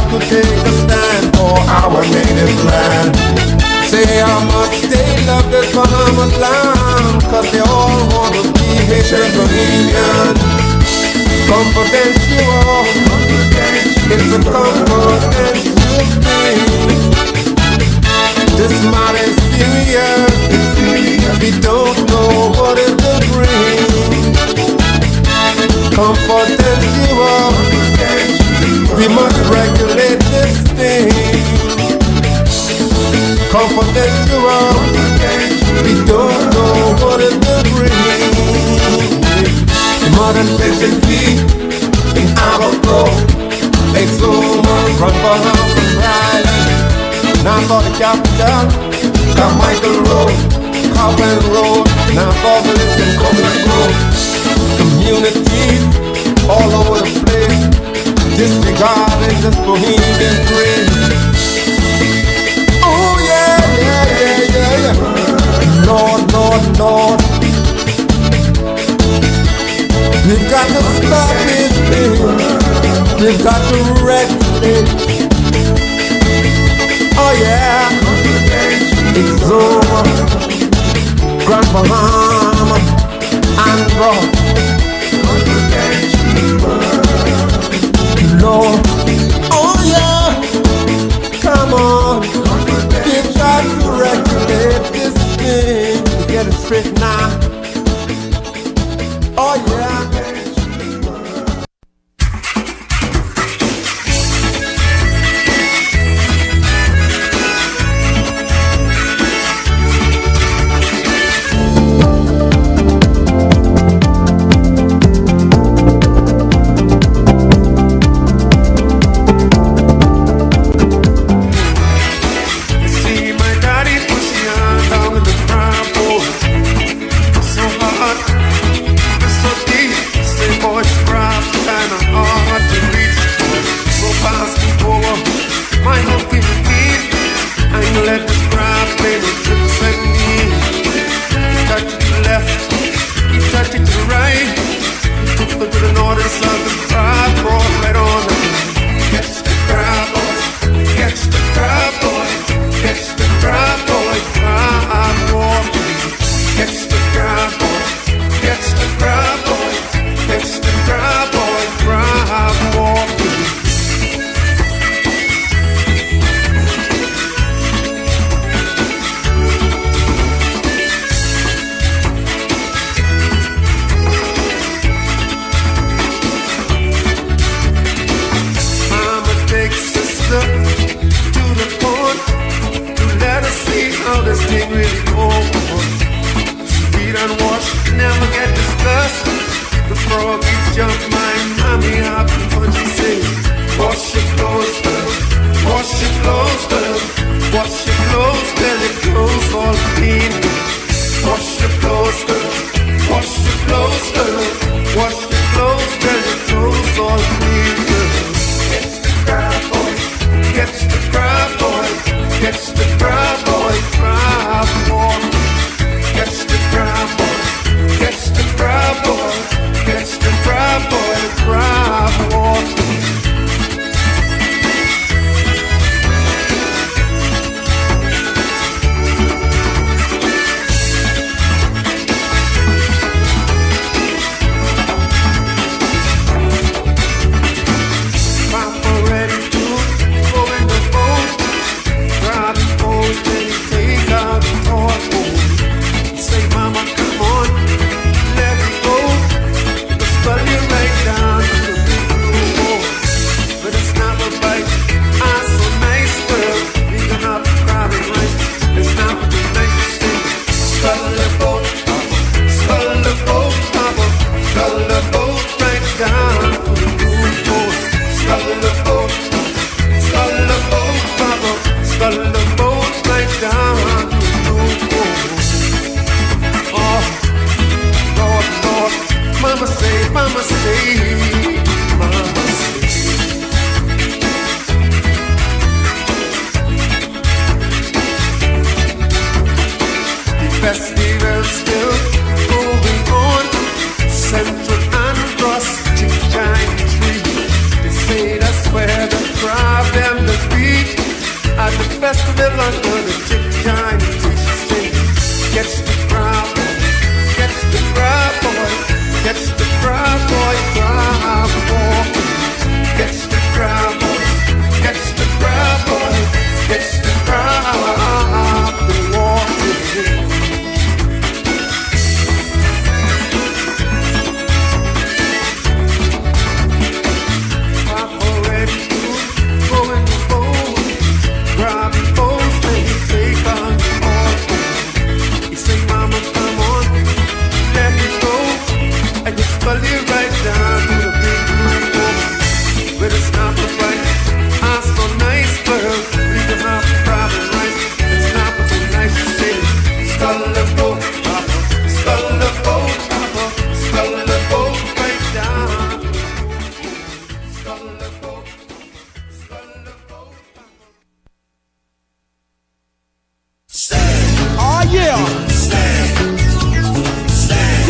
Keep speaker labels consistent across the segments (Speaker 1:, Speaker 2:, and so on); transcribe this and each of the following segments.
Speaker 1: got to take a stand for our native land. Say how much they love this Bahamas land, 'cause they all want to be Haitian Bohemian. Confidential, it's a confidential thing. This matter is serious, we don't know what it will bring. Confidential, we must regulate this thing. Confidential, we don't know what it will bring. Modern technology in our flow, Exuma, run Bahamas and Riley. Now for the capital, got Michael Road, Cowell Road. Now for the Lisbon Common Road. Communities all over the place, disregarding this bohemian grace. Oh yeah, yeah, yeah, yeah, yeah. Lord, Lord, Lord, we've got to stop this thing. We've got to regulate. Oh yeah, it's over. Grand Bahama and Rock. Lord, oh yeah, come on. We've got to regulate this thing. Get it straight now. Oh yeah.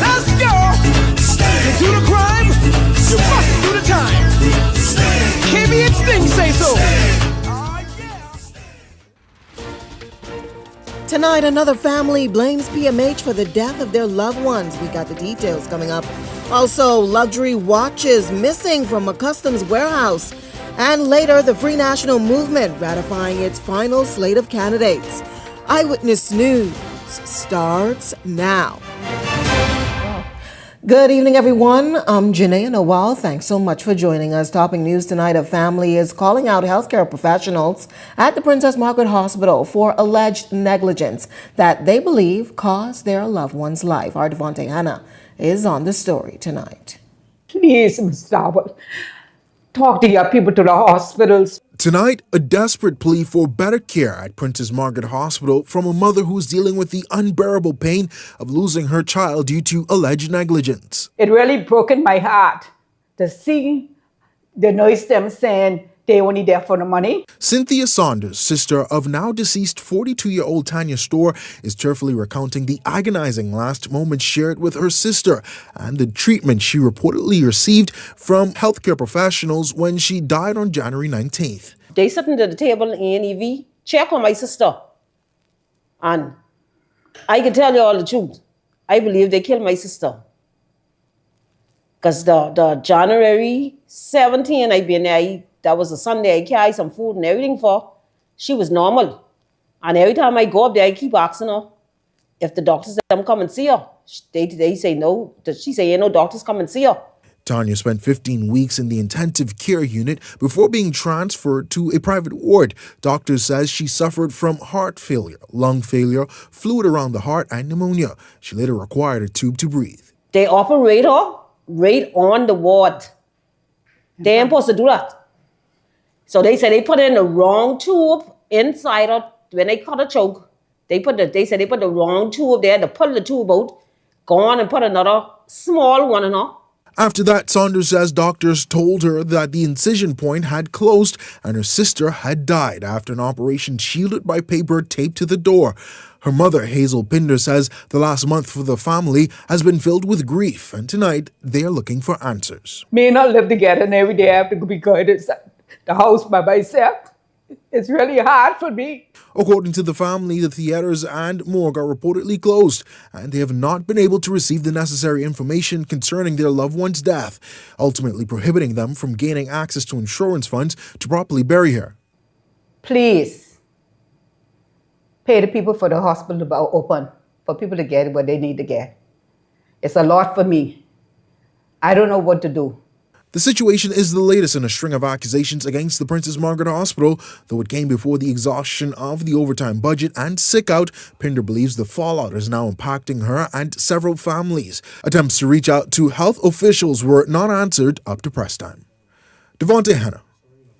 Speaker 1: Let's go. You do the crime, you must do the time. KB Instinct say so.
Speaker 2: Tonight, another family blames PMH for the death of their loved ones. We got the details coming up. Also, luxury watches missing from a customs warehouse. And later, the Free National Movement ratifying its final slate of candidates. Eyewitness News starts now. Good evening, everyone. I'm Janae Nawal. Thanks so much for joining us. Topping news tonight, a family is calling out healthcare professionals at the Princess Margaret Hospital for alleged negligence that they believe caused their loved one's life. Our Devontae Hannah is on the story tonight.
Speaker 3: Please, Mr. Talk to your people to the hospitals.
Speaker 4: Tonight, a desperate plea for better care at Princess Margaret Hospital from a mother who's dealing with the unbearable pain of losing her child due to alleged negligence.
Speaker 3: It really broken my heart to see the nurse them saying they only there for the money.
Speaker 4: Cynthia Saunders, sister of now deceased 42-year-old Tanya Storr, is tearfully recounting the agonizing last moments shared with her sister and the treatment she reportedly received from healthcare professionals when she died on January 19th.
Speaker 5: They sitting at the table in EV, check on my sister. And I can tell you all the truth. I believe they killed my sister. Because the January 17th, I been there. That was a Sunday. I carried some food and everything for. She was normal. And every time I go up there, I keep asking her if the doctors them come and see her. They say no. She say, no doctors come and see her.
Speaker 4: Tanya spent 15 weeks in the intensive care unit before being transferred to a private ward. Doctors says she suffered from heart failure, lung failure, fluid around the heart, and pneumonia. She later required a tube to breathe.
Speaker 5: They operate her right on the ward. They ain't supposed to do that. So they said they put in the wrong tube inside her. When they cut a choke, they said they put the wrong tube there to pull the tube out, go on and put another small one in her.
Speaker 4: After that, Saunders says doctors told her that the incision point had closed and her sister had died after an operation shielded by paper taped to the door. Her mother, Hazel Pinder, says the last month for the family has been filled with grief, and tonight they are looking for answers.
Speaker 3: Me and I live together, and every day I have to be going to the house by myself. It's really hard for me.
Speaker 4: According to the family, the theaters and morgue are reportedly closed, and they have not been able to receive the necessary information concerning their loved one's death, ultimately prohibiting them from gaining access to insurance funds to properly bury her.
Speaker 3: Please, pay the people for the hospital to be open, for people to get what they need to get. It's a lot for me. I don't know what to do.
Speaker 4: The situation is the latest in a string of accusations against the Princess Margaret Hospital, though it came before the exhaustion of the overtime budget and sick out. Pinder believes the fallout is now impacting her and several families. Attempts to reach out to health officials were not answered up to press time. Devontae Hannah,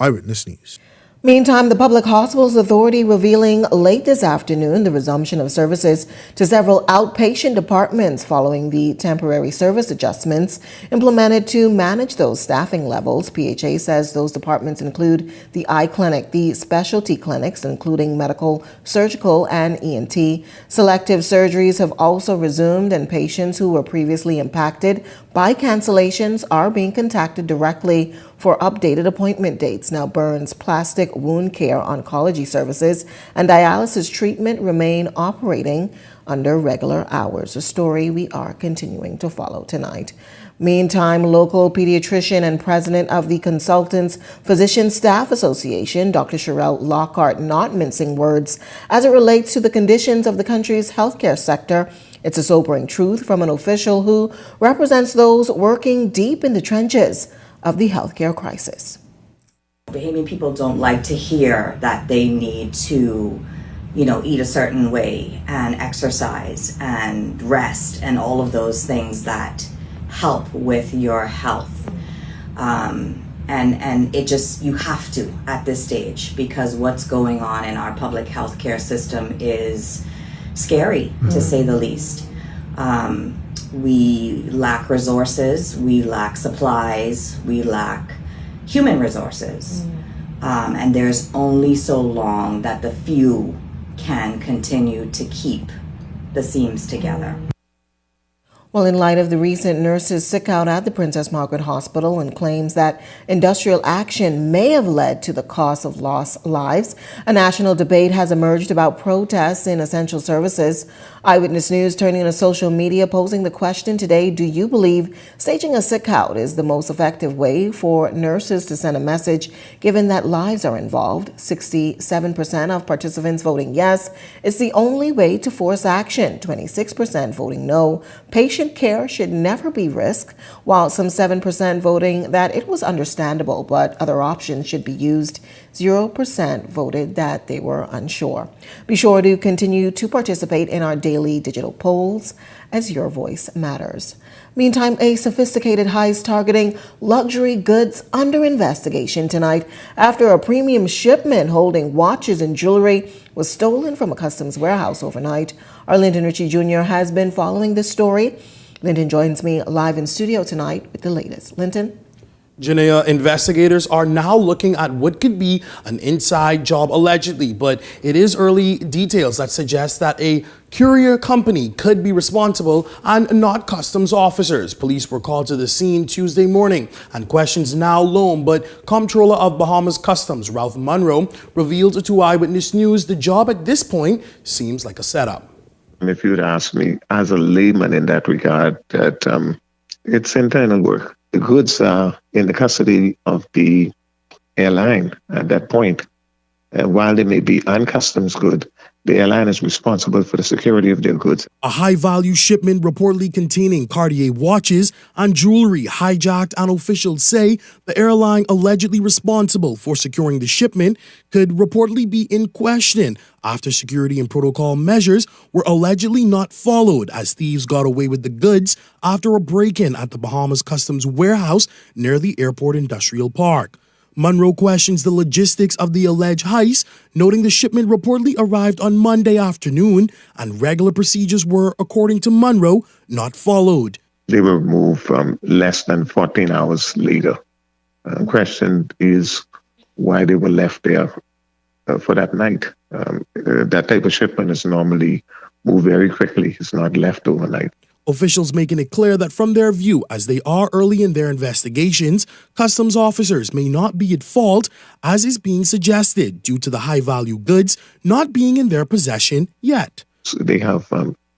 Speaker 4: Eyewitness News.
Speaker 2: Meantime, the Public Hospitals Authority revealing late this afternoon the resumption of services to several outpatient departments following the temporary service adjustments implemented to manage those staffing levels. PHA says those departments include the eye clinic, the specialty clinics, including medical, surgical, and ENT. Selective surgeries have also resumed, and patients who were previously impacted by cancellations are being contacted directly for updated appointment dates. Now, burns, plastic wound care, oncology services, and dialysis treatment remain operating under regular hours, a story we are continuing to follow tonight. Meantime, local pediatrician and president of the Consultants Physician Staff Association, Dr. Sherelle Lockhart, not mincing words as it relates to the conditions of the country's healthcare sector. It's a sobering truth from an official who represents those working deep in the trenches of the healthcare crisis.
Speaker 6: Bahamian people don't like to hear that they need to, eat a certain way and exercise and rest and all of those things that help with your health. And it just, you have to at this stage, because what's going on in our public healthcare system is scary, to say the least. We lack resources, we lack supplies, we lack human resources. And there's only so long that the few can continue to keep the seams together.
Speaker 2: Well, in light of the recent nurses sick out at the Princess Margaret Hospital and claims that industrial action may have led to the cost of lost lives, a national debate has emerged about protests in essential services. Eyewitness News turning to social media, posing the question today: do you believe staging a sick out is the most effective way for nurses to send a message, given that lives are involved? 67% of participants voting yes. It's the only way to force action. 26% voting no. Patient care should never be risked, while some 7% voting that it was understandable but other options should be used. 0% voted that they were unsure. Be sure to continue to participate in our daily digital polls, as your voice matters. Meantime, a sophisticated heist targeting luxury goods under investigation tonight after a premium shipment holding watches and jewelry was stolen from a customs warehouse overnight. Our Linton Ritchie Jr. has been following this story. Linton joins me live in studio tonight with the latest. Linton?
Speaker 7: Janea, investigators are now looking at what could be an inside job allegedly, but it is early details that suggest that a courier company could be responsible and not customs officers. Police were called to the scene Tuesday morning and questions now loom, but Comptroller of Bahamas Customs Ralph Munro revealed to Eyewitness News the job at this point seems like a setup.
Speaker 8: If you'd ask me as a layman in that regard, that it's internal work. The goods are in the custody of the airline at that point. While they may be uncustoms good, the airline is responsible for the security of their goods.
Speaker 7: A high-value shipment reportedly containing Cartier watches and jewelry hijacked, and officials say the airline allegedly responsible for securing the shipment could reportedly be in question after security and protocol measures were allegedly not followed as thieves got away with the goods after a break-in at the Bahamas Customs warehouse near the airport industrial park. Munro questions the logistics of the alleged heist, noting the shipment reportedly arrived on Monday afternoon and regular procedures were, according to Munro, not followed.
Speaker 8: They were moved from less than 14 hours later. Question is why they were left there for that night. That type of shipment is normally moved very quickly. It's not left overnight.
Speaker 7: Officials making it clear that from their view, as they are early in their investigations, customs officers may not be at fault, as is being suggested, due to the high-value goods not being in their possession yet.
Speaker 8: So they have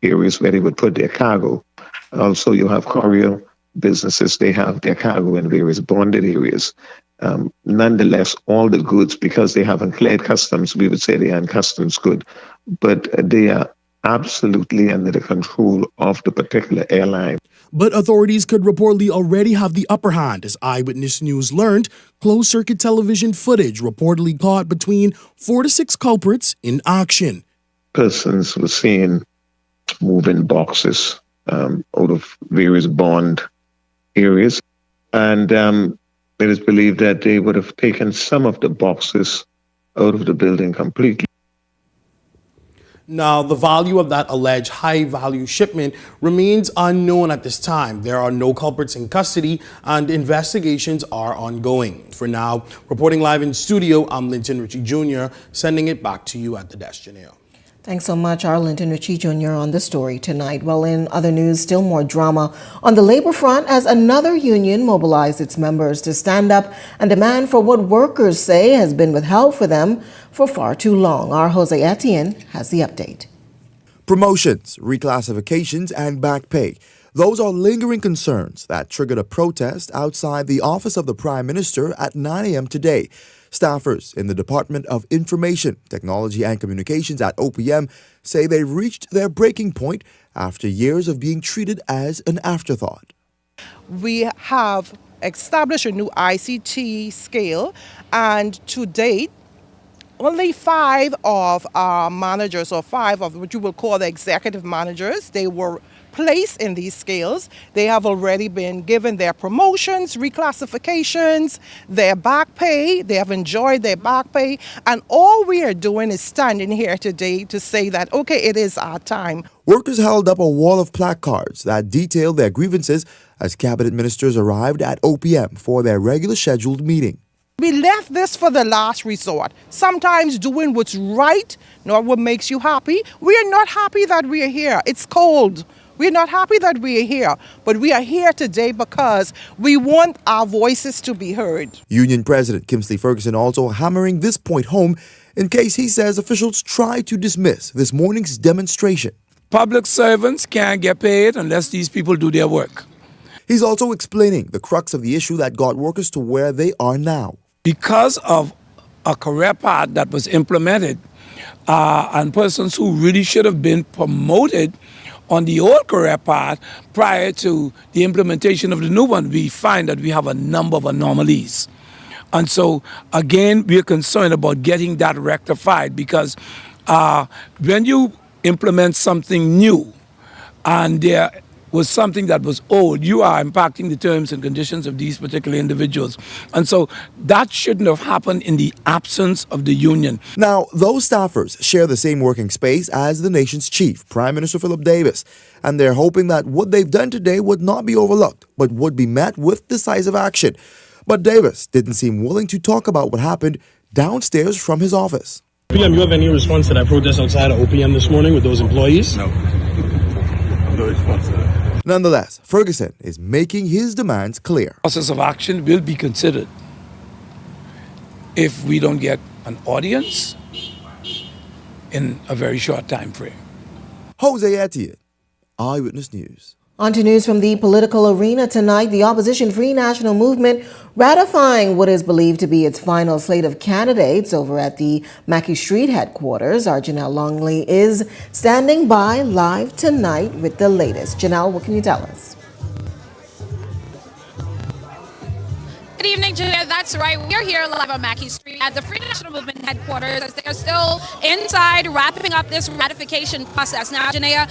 Speaker 8: areas where they would put their cargo. Also, you have courier businesses. They have their cargo in various bonded areas. Nonetheless, all the goods, because they haven't cleared customs, we would say they are customs good, but they are absolutely under the control of the particular airline.
Speaker 7: But authorities could reportedly already have the upper hand, as Eyewitness News learned. Closed-circuit television footage reportedly caught between 4 to 6 culprits in action.
Speaker 8: Persons were seen moving boxes out of various bond areas, and it is believed that they would have taken some of the boxes out of the building completely.
Speaker 7: Now, the value of that alleged high-value shipment remains unknown at this time. There are no culprits in custody, and investigations are ongoing. For now, reporting live in studio, I'm Linton Ritchie Jr., sending it back to you at the desk, Janelle.
Speaker 2: Thanks so much, our Linton Ritchie Jr. on the story tonight. Well, in other news, still more drama on the labor front as another union mobilized its members to stand up and demand for what workers say has been withheld for them for far too long. Our Jose Etienne has the update.
Speaker 9: Promotions, reclassifications, and back pay. Those are lingering concerns that triggered a protest outside the office of the Prime Minister at 9 a.m. today. Staffers in the Department of Information, Technology and Communications at OPM say they reached their breaking point after years of being treated as an afterthought.
Speaker 10: We have established a new ICT scale, and to date, only 5 of our managers, or 5 of what you will call the executive managers, they were placed in these scales. They have already been given their promotions, reclassifications, their back pay. They have enjoyed their back pay. And all we are doing is standing here today to say that, okay, it is our time.
Speaker 9: Workers held up a wall of placards that detailed their grievances as cabinet ministers arrived at OPM for their regular scheduled meeting.
Speaker 10: We left this for the last resort. Sometimes doing what's right, not what makes you happy. We are not happy that we are here. It's cold. We're not happy that we are here, but we are here today because we want our voices to be heard.
Speaker 9: Union President Kimsley Ferguson also hammering this point home in case he says officials try to dismiss this morning's demonstration.
Speaker 11: Public servants can't get paid unless these people do their work.
Speaker 9: He's also explaining the crux of the issue that got workers to where they are now.
Speaker 11: Because of a career path that was implemented and persons who really should have been promoted on the old career path prior to the implementation of the new one, we find that we have a number of anomalies. And so, again, we're concerned about getting that rectified because when you implement something new and there was something that was old, you are impacting the terms and conditions of these particular individuals. And so that shouldn't have happened in the absence of the union.
Speaker 9: Now, those staffers share the same working space as the nation's chief, Prime Minister Philip Davis, and they're hoping that what they've done today would not be overlooked, but would be met with decisive action. But Davis didn't seem willing to talk about what happened downstairs from his office.
Speaker 12: OPM, you have any response to that protest outside of OPM this morning with those employees? No. No response to that.
Speaker 9: Nonetheless, Ferguson is making his demands clear.
Speaker 11: Process of action will be considered if we don't get an audience in a very short time frame.
Speaker 9: Jose Etienne, Eyewitness News.
Speaker 2: On to news from the political arena tonight. The opposition Free National Movement ratifying what is believed to be its final slate of candidates over at the Mackey Street headquarters. Our Janelle Longley is standing by live tonight with the latest. Janelle, what can you tell us?
Speaker 13: Good evening, Julia. That's right. We are here live on Mackey Street at the Free National Movement headquarters as they are still inside wrapping up this ratification process. Now, Janea,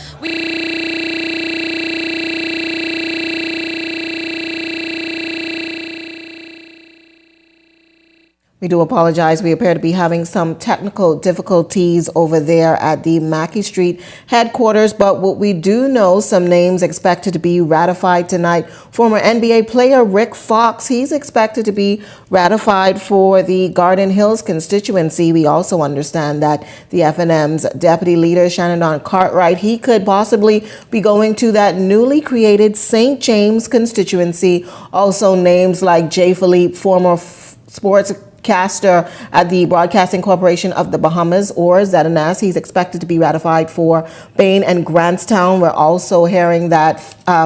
Speaker 2: We do apologize. We appear to be having some technical difficulties over there at the Mackey Street headquarters. But what we do know, some names expected to be ratified tonight. Former NBA player Rick Fox, he's expected to be ratified for the Garden Hills constituency. We also understand that the FNM's deputy leader, Shannon Cartwright, he could possibly be going to that newly created St. James constituency. Also names like Jay Philippe, former sports caster at the Broadcasting Corporation of the Bahamas, or Zedanas. He's expected to be ratified for Bain and Grantstown. We're also hearing that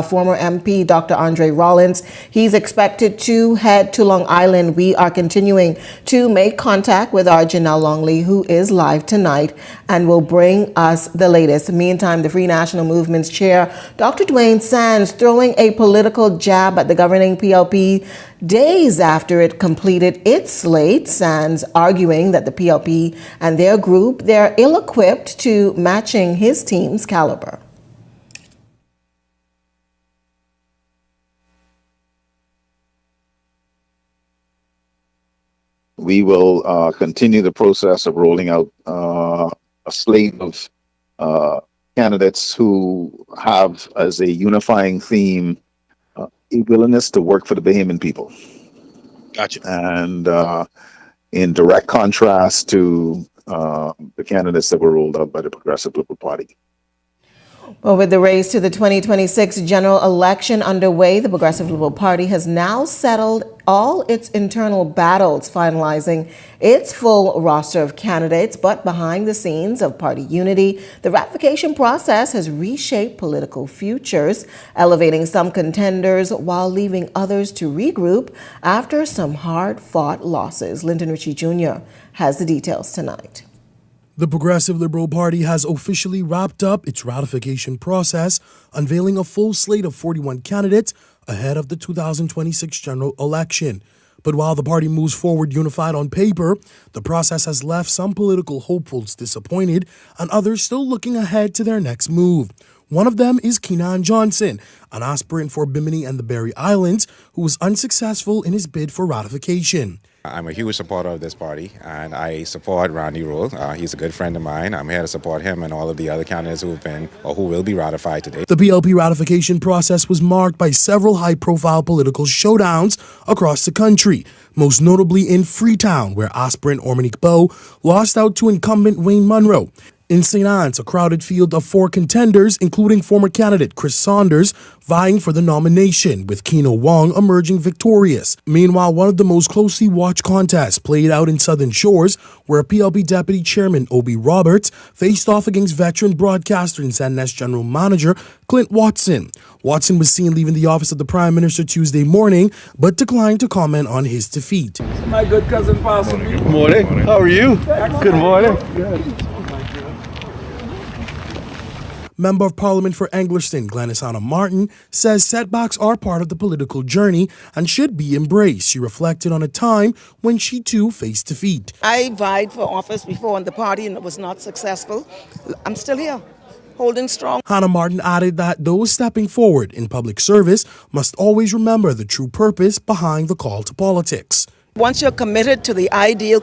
Speaker 2: former MP Dr. Andre Rollins, he's expected to head to Long Island. We are continuing to make contact with our Janelle Longley, who is live tonight and will bring us the latest. Meantime, the Free National Movement's chair, Dr. Dwayne Sands, throwing a political jab at the governing PLP days after it completed its slate. Sands arguing that the PLP and their group, they're ill-equipped to matching his team's caliber.
Speaker 14: We will continue the process of rolling out a slate of candidates who have as a unifying theme a willingness to work for the Bahamian people.
Speaker 12: Gotcha.
Speaker 14: And in direct contrast to the candidates that were rolled out by the Progressive Liberal Party.
Speaker 2: Well, with the race to the 2026 general election underway, the Progressive Liberal Party has now settled all its internal battles, finalizing its full roster of candidates. But behind the scenes of party unity, the ratification process has reshaped political futures, elevating some contenders while leaving others to regroup after some hard-fought losses. Lyndon Ritchie Jr. has the details tonight.
Speaker 7: The Progressive Liberal Party has officially wrapped up its ratification process, unveiling a full slate of 41 candidates ahead of the 2026 general election. But while the party moves forward unified on paper, the process has left some political hopefuls disappointed and others still looking ahead to their next move. One of them is Keenan Johnson, an aspirant for Bimini and the Berry Islands, who was unsuccessful in his bid for ratification.
Speaker 15: I'm a huge supporter of this party, and I support Randy Roll. He's a good friend of mine. I'm here to support him and all of the other candidates who have been or who will be ratified today.
Speaker 7: The PLP ratification process was marked by several high-profile political showdowns across the country, most notably in Freetown, where aspirant Ormonique Bowe lost out to incumbent Wayne Munro. In St. Anne's, a crowded field of 4 contenders, including former candidate Chris Saunders, vying for the nomination, with Keno Wong emerging victorious. Meanwhile, one of the most closely watched contests played out in Southern Shores, where PLP Deputy Chairman Obi Roberts faced off against veteran broadcaster and Sandnes General Manager Clint Watson. Watson was seen leaving the office of the Prime Minister Tuesday morning, but declined to comment on his defeat.
Speaker 16: My good cousin, Pastor.
Speaker 17: Good morning. How are you? Good morning.
Speaker 7: Member of Parliament for Anglerston, Glenys Anna Martin, says setbacks are part of the political journey and should be embraced. She reflected on a time when she too faced defeat.
Speaker 18: I vied for office before in the party and it was not successful. I'm still here, holding strong.
Speaker 7: Hannah Martin added that those stepping forward in public service must always remember the true purpose behind the call to politics.
Speaker 18: Once you're committed to the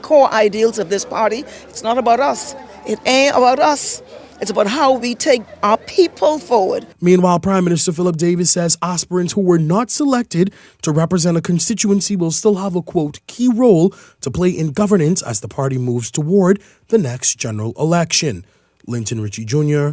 Speaker 18: core ideals of this party, it's not about us. It ain't about us. It's about how we take our people forward.
Speaker 7: Meanwhile, Prime Minister Philip Davis says aspirants who were not selected to represent a constituency will still have a, quote, key role to play in governance as the party moves toward the next general election. Linton Ritchie Jr.,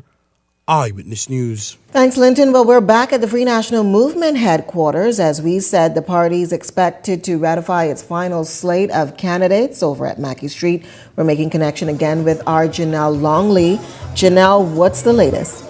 Speaker 7: Eyewitness News.
Speaker 2: Thanks, Linton. Well, we're back at the Free National Movement headquarters. As we said, the party is expected to ratify its final slate of candidates over at Mackey Street. We're making connection again with our Janelle Longley. Janelle, what's the latest?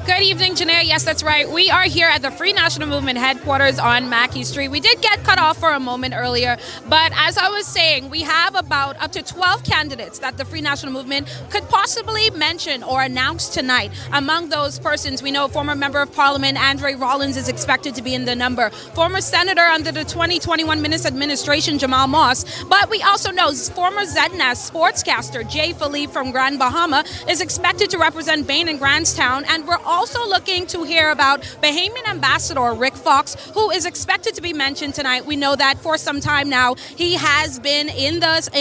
Speaker 13: Good evening, Janae. Yes, that's right. We are here at the Free National Movement headquarters on Mackey Street. We did get cut off for a moment earlier, but as I was saying, we have about up to 12 candidates that the Free National Movement could possibly mention or announce tonight. Among those persons, we know former Member of Parliament Andre Rollins is expected to be in the number. Former Senator under the 2021 Minister administration Jamal Moss, but we also know former Zednas sportscaster Jay Philippe from Grand Bahama is expected to represent Bain and Grandstown, and we're also looking to hear about Bahamian Ambassador Rick Fox, who is expected to be mentioned tonight. We know that for some time now, he has been in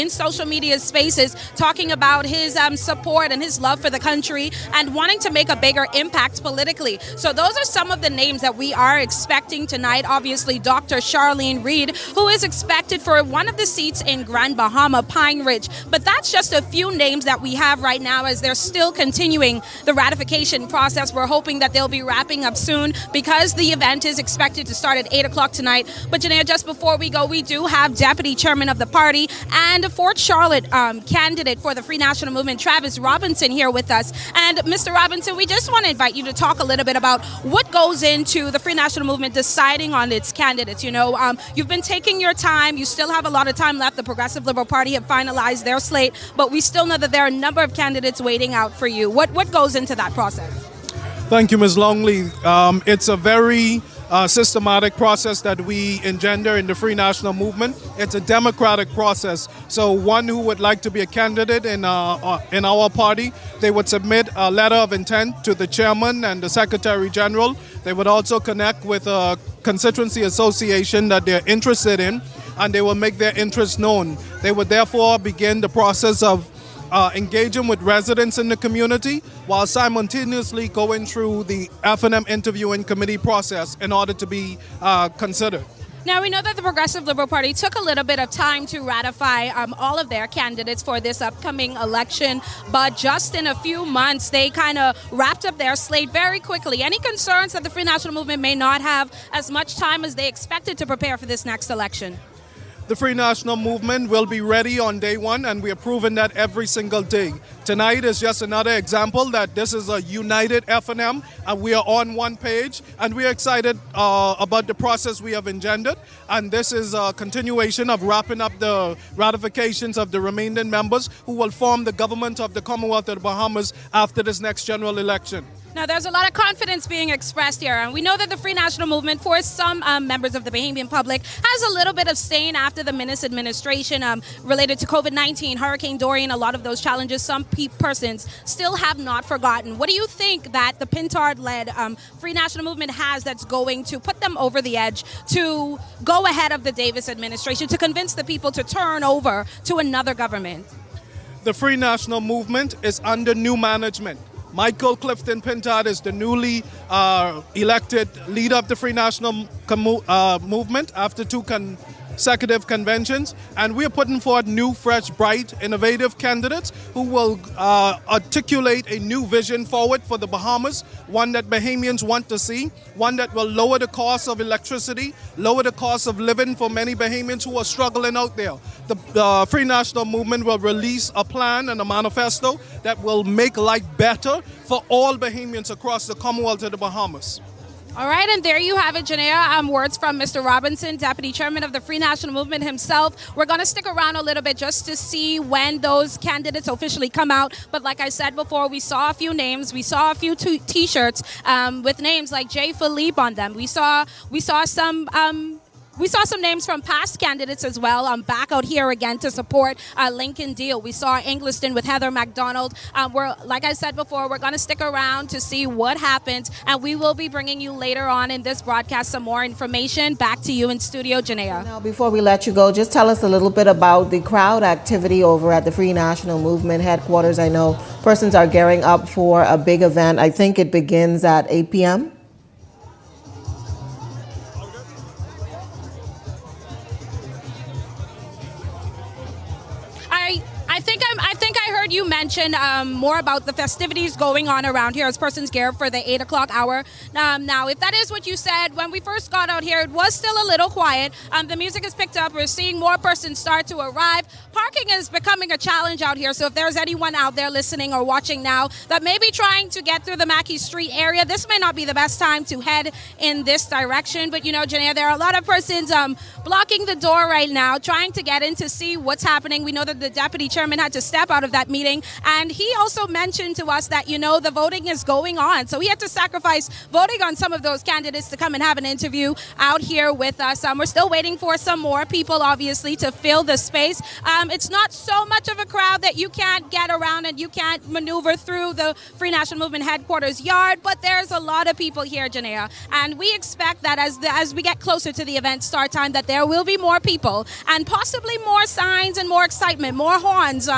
Speaker 13: social media spaces talking about his support and his love for the country and wanting to make a bigger impact politically. So those are some of the names that we are expecting tonight. Obviously, Dr. Charlene Reed, who is expected for one of the seats in Grand Bahama, Pine Ridge. But that's just a few names that we have right now as they're still continuing the ratification process. We're hoping that they'll be wrapping up soon because the event is expected to start at 8 o'clock tonight. But Janae, just before we go, we do have Deputy Chairman of the party and Fort Charlotte candidate for the Free National Movement, Travis Robinson, here with us. And Mr. Robinson, we just want to invite you to talk a little bit about what goes into the Free National Movement deciding on its candidates. You know, you've been taking your time. You still have a lot of time left. The Progressive Liberal Party have finalized their slate, but we still know that there are a number of candidates waiting out for you. What goes into that process?
Speaker 19: Thank you, Ms. Longley. It's a very systematic process that we engender in the Free National Movement. It's a democratic process. So one who would like to be a candidate in our party, they would submit a letter of intent to the chairman and the secretary general. They would also connect with a constituency association that they're interested in, and they will make their interest known. They would therefore begin the process of engaging with residents in the community while simultaneously going through the F&M interviewing committee process in order to be considered.
Speaker 13: Now, we know that the Progressive Liberal Party took a little bit of time to ratify all of their candidates for this upcoming election, but just in a few months, they kind of wrapped up their slate very quickly. Any concerns that the Free National Movement may not have as much time as they expected to prepare for this next election?
Speaker 19: The Free National Movement will be ready on day one, and we are proving that every single day. Tonight is just another example that this is a united F&M, and we are on one page, and we are excited about the process we have engendered. And this is a continuation of wrapping up the ratifications of the remaining members who will form the government of the Commonwealth of the Bahamas after this next general election.
Speaker 13: Now, there's a lot of confidence being expressed here, and we know that the Free National Movement, for some members of the Bahamian public, has a little bit of stain after the Minister administration related to COVID-19, Hurricane Dorian, a lot of those challenges. Some persons still have not forgotten. What do you think that the Pintard-led Free National Movement has that's going to put them over the edge to go ahead of the Davis administration, to convince the people to turn over to another government?
Speaker 19: The Free National Movement is under new management. Michael Clifton Pintard is the newly elected leader of the Free National Movement after two consecutive conventions, and we're putting forward new, fresh, bright, innovative candidates who will articulate a new vision forward for the Bahamas, one that Bahamians want to see, one that will lower the cost of electricity, lower the cost of living for many Bahamians who are struggling out there. The Free National Movement will release a plan and a manifesto that will make life better for all Bahamians across the Commonwealth of the Bahamas.
Speaker 13: All right, and there you have it, Janea. Words from Mr. Robinson, Deputy Chairman of the Free National Movement himself. We're going to stick around a little bit just to see when those candidates officially come out. But like I said before, we saw a few names. We saw a few T-shirts with names like J. Philippe on them. We saw some names from past candidates as well. Back out here again to support Lincoln Deal. We saw Ingliston with Heather McDonald. Like I said before, we're going to stick around to see what happens, and we will be bringing you later on in this broadcast some more information. Back to you in studio, Janea.
Speaker 2: Now, before we let you go, just tell us a little bit about the crowd activity over at the Free National Movement headquarters. I know persons are gearing up for a big event. I think it begins at 8 p.m.
Speaker 13: I think I heard you mention more about the festivities going on around here as persons gear for the 8 o'clock hour. Now, if that is what you said, when we first got out here, it was still a little quiet. The music has picked up. We're seeing more persons start to arrive. Parking is becoming a challenge out here. So if there's anyone out there listening or watching now that may be trying to get through the Mackey Street area, this may not be the best time to head in this direction. But, you know, Janea, there are a lot of persons blocking the door right now, trying to get in to see what's happening. We know that the deputy chairman had to step out of that meeting, and he also mentioned to us that, you know, the voting is going on, so he had to sacrifice voting on some of those candidates to come and have an interview out here with us. We're still waiting for some more people, obviously, to fill the space. It's not so much of a crowd that you can't get around and you can't maneuver through the Free National Movement headquarters yard, but there's a lot of people here, Janea, and we expect that as we get closer to the event start time, that there will be more people and possibly more signs and more excitement, more horns,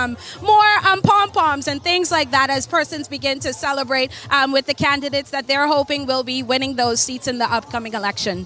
Speaker 13: more pom-poms and things like that as persons begin to celebrate with the candidates that they're hoping will be winning those seats in the upcoming election.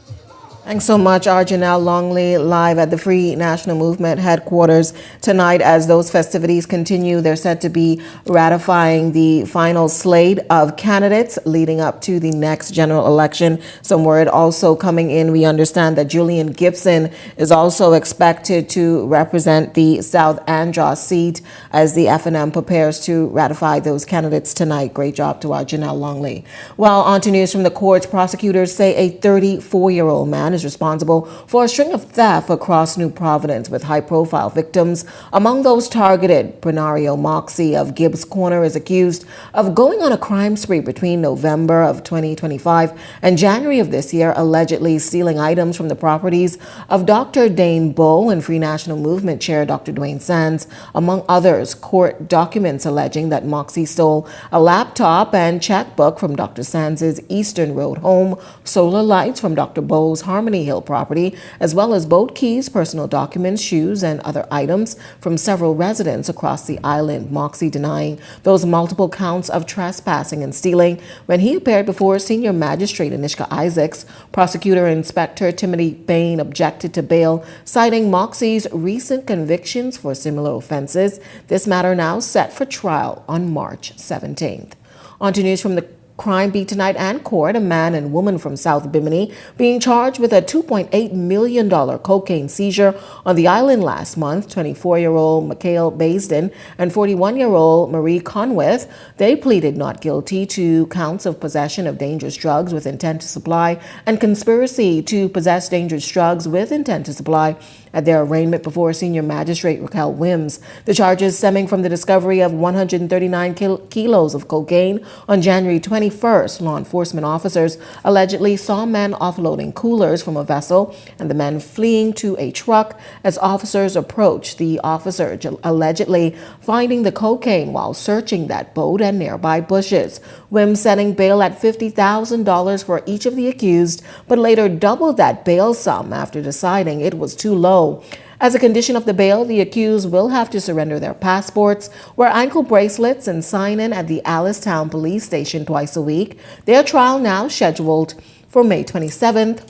Speaker 2: Thanks so much, Janelle Longley, live at the Free National Movement headquarters tonight. As those festivities continue, they're set to be ratifying the final slate of candidates leading up to the next general election. Some word also coming in. We understand that Julian Gibson is also expected to represent the South Andros seat as the FNM prepares to ratify those candidates tonight. Great job to Janelle Longley. Well, on to news from the courts. Prosecutors say a 34-year-old man is responsible for a string of theft across New Providence with high-profile victims. Among those targeted, Bernario Moxie of Gibbs Corner is accused of going on a crime spree between November of 2025 and January of this year, allegedly stealing items from the properties of Dr. Dane Bowe and Free National Movement Chair Dr. Dwayne Sands. Among others, court documents alleging that Moxie stole a laptop and checkbook from Dr. Sands' Eastern Road home, solar lights from Dr. Bowe's Harmony Hill property, as well as boat keys, personal documents, shoes, and other items from several residents across the island. Moxie denying those multiple counts of trespassing and stealing. When he appeared before Senior Magistrate Anishka Isaacs, Prosecutor Inspector Timothy Bain objected to bail, citing Moxie's recent convictions for similar offenses. This matter now set for trial on March 17th. On to news from the crime beat tonight and court. A man and woman from South Bimini being charged with a $2.8 million cocaine seizure on the island last month. 24-year-old Mikhail Baisden and 41-year-old Marie Conwith. They pleaded not guilty to counts of possession of dangerous drugs with intent to supply and conspiracy to possess dangerous drugs with intent to supply at their arraignment before Senior Magistrate Raquel Wims. The charges stemming from the discovery of 139 kilos of cocaine on January 21st. Law enforcement officers allegedly saw men offloading coolers from a vessel and the men fleeing to a truck as officers approached. The officer allegedly finding the cocaine while searching that boat and nearby bushes. Wims setting bail at $50,000 for each of the accused, but later doubled that bail sum after deciding it was too low. As a condition of the bail, the accused will have to surrender their passports, wear ankle bracelets, and sign in at the Allentown police station twice a week. Their trial now scheduled for May 27th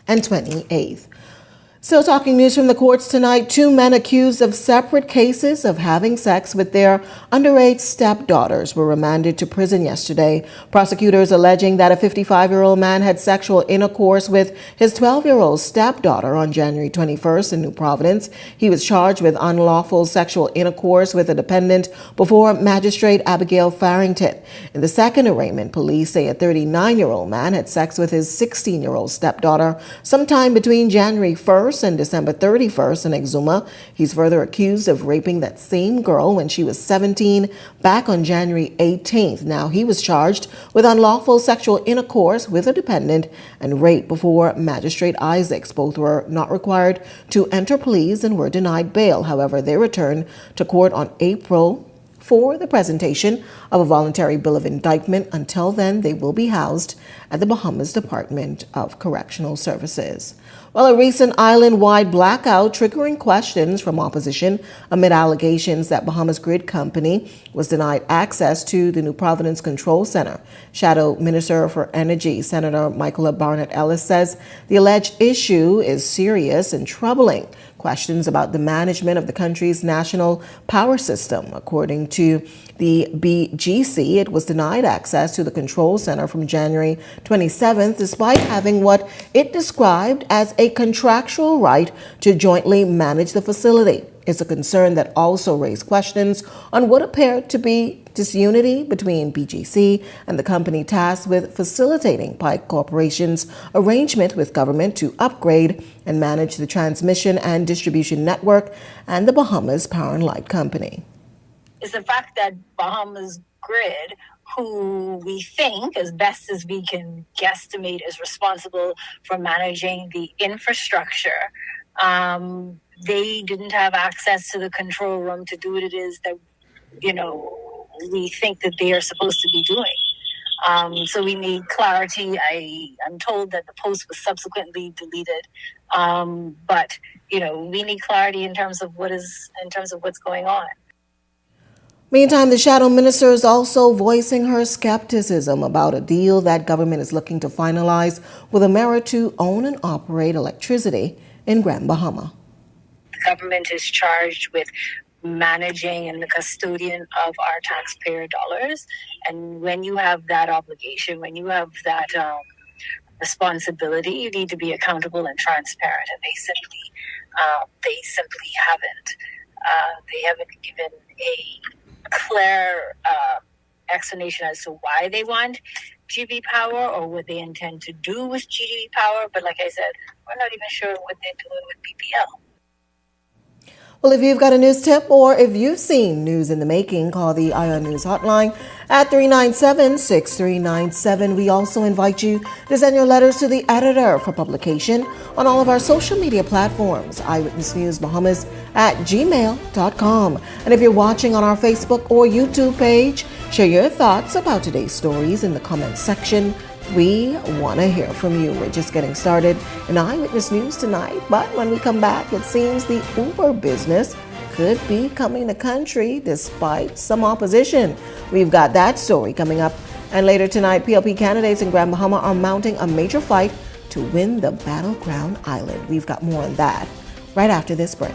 Speaker 2: and 28th. Still talking news from the courts tonight, 2 men accused of separate cases of having sex with their underage stepdaughters were remanded to prison yesterday. Prosecutors alleging that a 55-year-old man had sexual intercourse with his 12-year-old stepdaughter on January 21st in New Providence. He was charged with unlawful sexual intercourse with a dependent before Magistrate Abigail Farrington. In the second arraignment, police say a 39-year-old man had sex with his 16-year-old stepdaughter sometime between January 1st and December 31st in Exuma. He's further accused of raping that same girl when she was 17 back on January 18th. Now he was charged with unlawful sexual intercourse with a dependent and rape before Magistrate Isaacs. Both were not required to enter pleas and were denied bail. However, they returned to court on April for the presentation of a voluntary bill of indictment. Until then, they will be housed at the Bahamas Department of Correctional Services. Well, a recent island-wide blackout triggering questions from opposition amid allegations that Bahamas Grid Company was denied access to the New Providence Control Center. Shadow Minister for Energy, Senator Michaela Barnett Ellis, says the alleged issue is serious and troubling. Questions about the management of the country's national power system. According to the BGC, it was denied access to the control center from January 27th, despite having what it described as a contractual right to jointly manage the facility. It's a concern that also raised questions on what appeared to be disunity between BGC and the company tasked with facilitating Pike Corporation's arrangement with government to upgrade and manage the transmission and distribution network and the Bahamas Power and Light Company.
Speaker 16: It's the fact that Bahamas Grid, who we think, as best as we can guesstimate, is responsible for managing the infrastructure, they didn't have access to the control room to do what it is that, we think that they are supposed to be doing. So we need clarity. I'm told that the post was subsequently deleted. But we need clarity in terms of what's going on.
Speaker 2: Meantime, the shadow minister is also voicing her skepticism about a deal that government is looking to finalize with Emera to own and operate electricity in Grand Bahama.
Speaker 16: The government is charged with managing and the custodian of our taxpayer dollars. And when you have that obligation, when you have that responsibility, you need to be accountable and transparent. And they simply haven't. They haven't given a clear explanation as to why they want GB Power or what they intend to do with GB Power. But like I said, we're not even sure what they're doing with BPL.
Speaker 2: Well, if you've got a news tip or if you've seen news in the making, call the Ion News hotline at 397-6397. We also invite you to send your letters to the editor for publication on all of our social media platforms, Eyewitness News Bahamas at gmail.com. And if you're watching on our Facebook or YouTube page, share your thoughts about today's stories in the comments section. We want to hear from you. We're just getting started in Eyewitness News tonight, but when we come back, it seems the Uber business could be coming to country despite some opposition. We've got that story coming up. And later tonight, PLP candidates in Grand Bahama are mounting a major fight to win the battleground island. We've got more on that right after this break.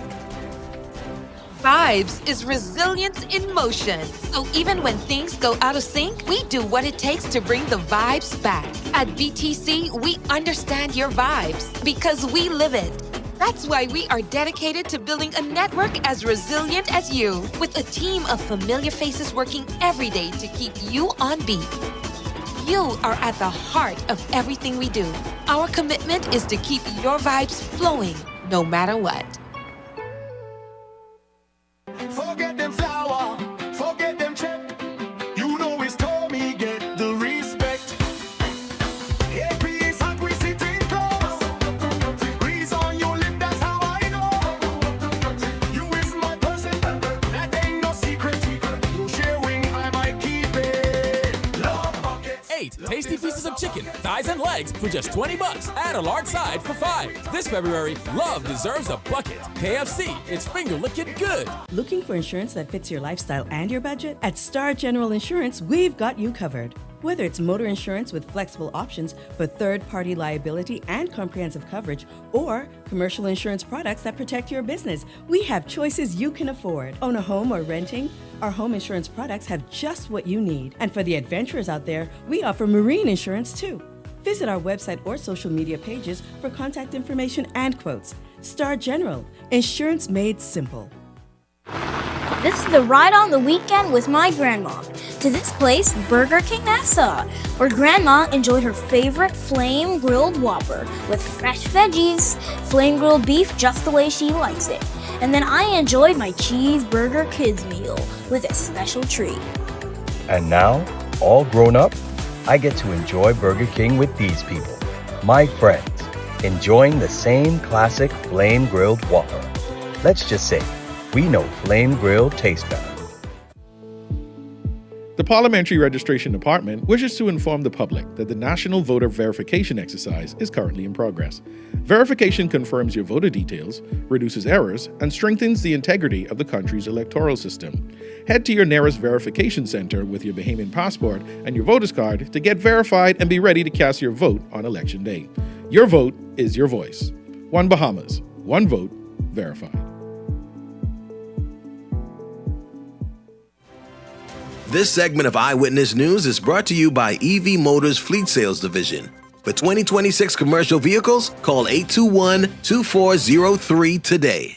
Speaker 20: Vibes is resilience in motion. So even when things go out of sync, we do what it takes to bring the vibes back. At BTC, we understand your vibes because we live it. That's why we are dedicated to building a network as resilient as you, with a team of familiar faces working every day to keep you on beat. You are at the heart of everything we do. Our commitment is to keep your vibes flowing, no matter what.
Speaker 1: Forget them flower, forget them check. You know it's Tommy get the respect. AP is hot, we sitting close. Grease on your lip, that's how I know. You is my person, that ain't no secret. You sharing, I might keep it. Love buckets.
Speaker 21: 8 tasty pieces of chicken, thighs and legs for just $20. Add a large side for $5. This February, love deserves a bucket. KFC, it's finger licking good.
Speaker 22: Looking for insurance that fits your lifestyle and your budget? At Star General Insurance, we've got you covered. Whether it's motor insurance with flexible options for third-party liability and comprehensive coverage, or commercial insurance products that protect your business, we have choices you can afford. Own a home or renting? Our home insurance products have just what you need. And for the adventurers out there, we offer marine insurance too. Visit our website or social media pages for contact information and quotes. Star General, insurance made simple.
Speaker 23: This is the ride on the weekend with my grandma to this place, Burger King Nassau, where grandma enjoyed her favorite flame grilled Whopper with fresh veggies, flame grilled beef just the way she likes it. And then I enjoyed my cheeseburger kids meal with a special treat.
Speaker 24: And now, all grown up, I get to enjoy Burger King with these people, my friends, enjoying the same classic flame grilled Whopper. Let's just say, we know flame grilled tastes better.
Speaker 25: The Parliamentary Registration Department wishes to inform the public that the National Voter Verification exercise is currently in progress. Verification confirms your voter details, reduces errors, and strengthens the integrity of the country's electoral system. Head to your nearest verification center with your Bahamian passport and your voter's card to get verified and be ready to cast your vote on Election Day. Your vote is your voice. One Bahamas, one vote, verified.
Speaker 26: This segment of Eyewitness News is brought to you by EV Motors Fleet Sales Division. For 2026 commercial vehicles, call 821-2403 today.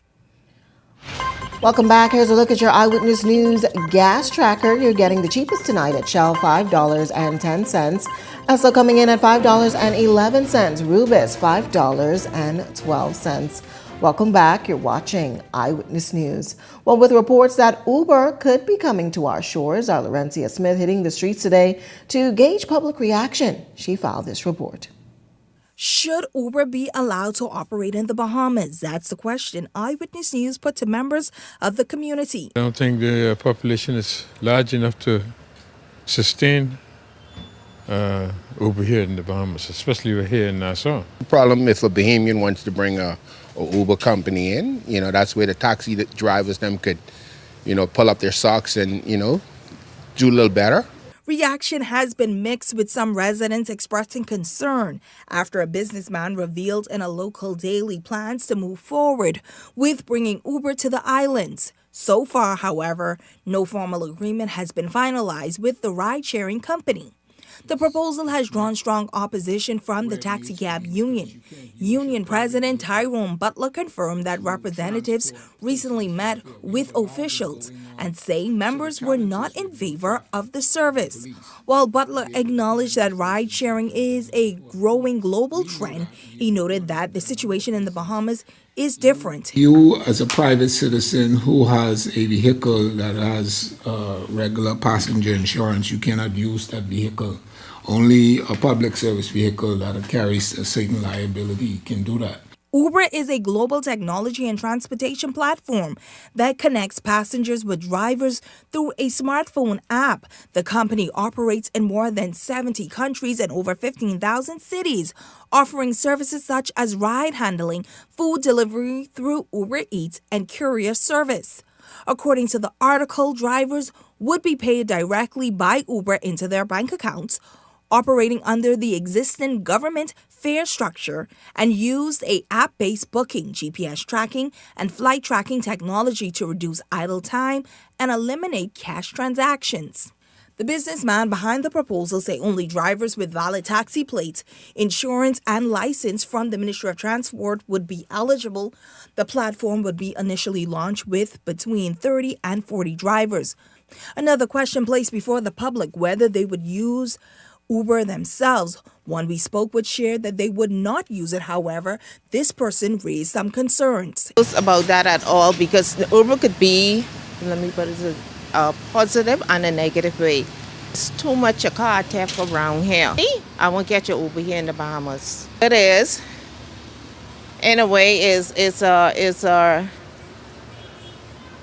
Speaker 2: Welcome back. Here's a look at your Eyewitness News gas tracker. You're getting the cheapest tonight at Shell, $5.10. Esso coming in at $5.11. Rubis, $5.12. Welcome back. You're watching Eyewitness News. Well, with reports that Uber could be coming to our shores, our Laurencia Smith hitting the streets today to gauge public reaction. She filed this report.
Speaker 27: Should Uber be allowed to operate in the Bahamas? That's the question Eyewitness News put to members of the community.
Speaker 28: I don't think the population is large enough to sustain Uber here in the Bahamas, especially here in Nassau.
Speaker 29: The problem if a Bahamian wants to bring a Uber company in, that's where the taxi drivers them could, pull up their socks and, do a little better.
Speaker 27: Reaction has been mixed, with some residents expressing concern after a businessman revealed in a local daily plans to move forward with bringing Uber to the islands. So far, however, no formal agreement has been finalized with the ride-sharing company. The proposal has drawn strong opposition from the taxicab union. Union President Tyrone Butler confirmed that representatives recently met with officials and say members were not in favor of the service. While Butler acknowledged that ride-sharing is a growing global trend, he noted that the situation in the Bahamas is different.
Speaker 30: You, as a private citizen who has a vehicle that has regular passenger insurance, you cannot use that vehicle. Only a public service vehicle that carries a certain liability can do that.
Speaker 27: Uber is a global technology and transportation platform that connects passengers with drivers through a smartphone app. The company operates in more than 70 countries and over 15,000 cities, offering services such as ride handling, food delivery through Uber Eats, and courier service. According to the article, drivers would be paid directly by Uber into their bank accounts, operating under the existing government fare structure, and used a app-based booking, GPS tracking, and flight tracking technology to reduce idle time and eliminate cash transactions. The businessman behind the proposal say only drivers with valid taxi plates, insurance, and license from the Ministry of Transport would be eligible. The platform would be initially launched with between 30 and 40 drivers. Another question placed before the public whether they would use Uber themselves, one we spoke with, shared that they would not use it. However, this person raised some concerns.
Speaker 3: About that at all, because the Uber could be, let me put it, a positive and a negative way. It's too much a car theft around here. I won't get your Uber here in the Bahamas. It is, in a way, it's a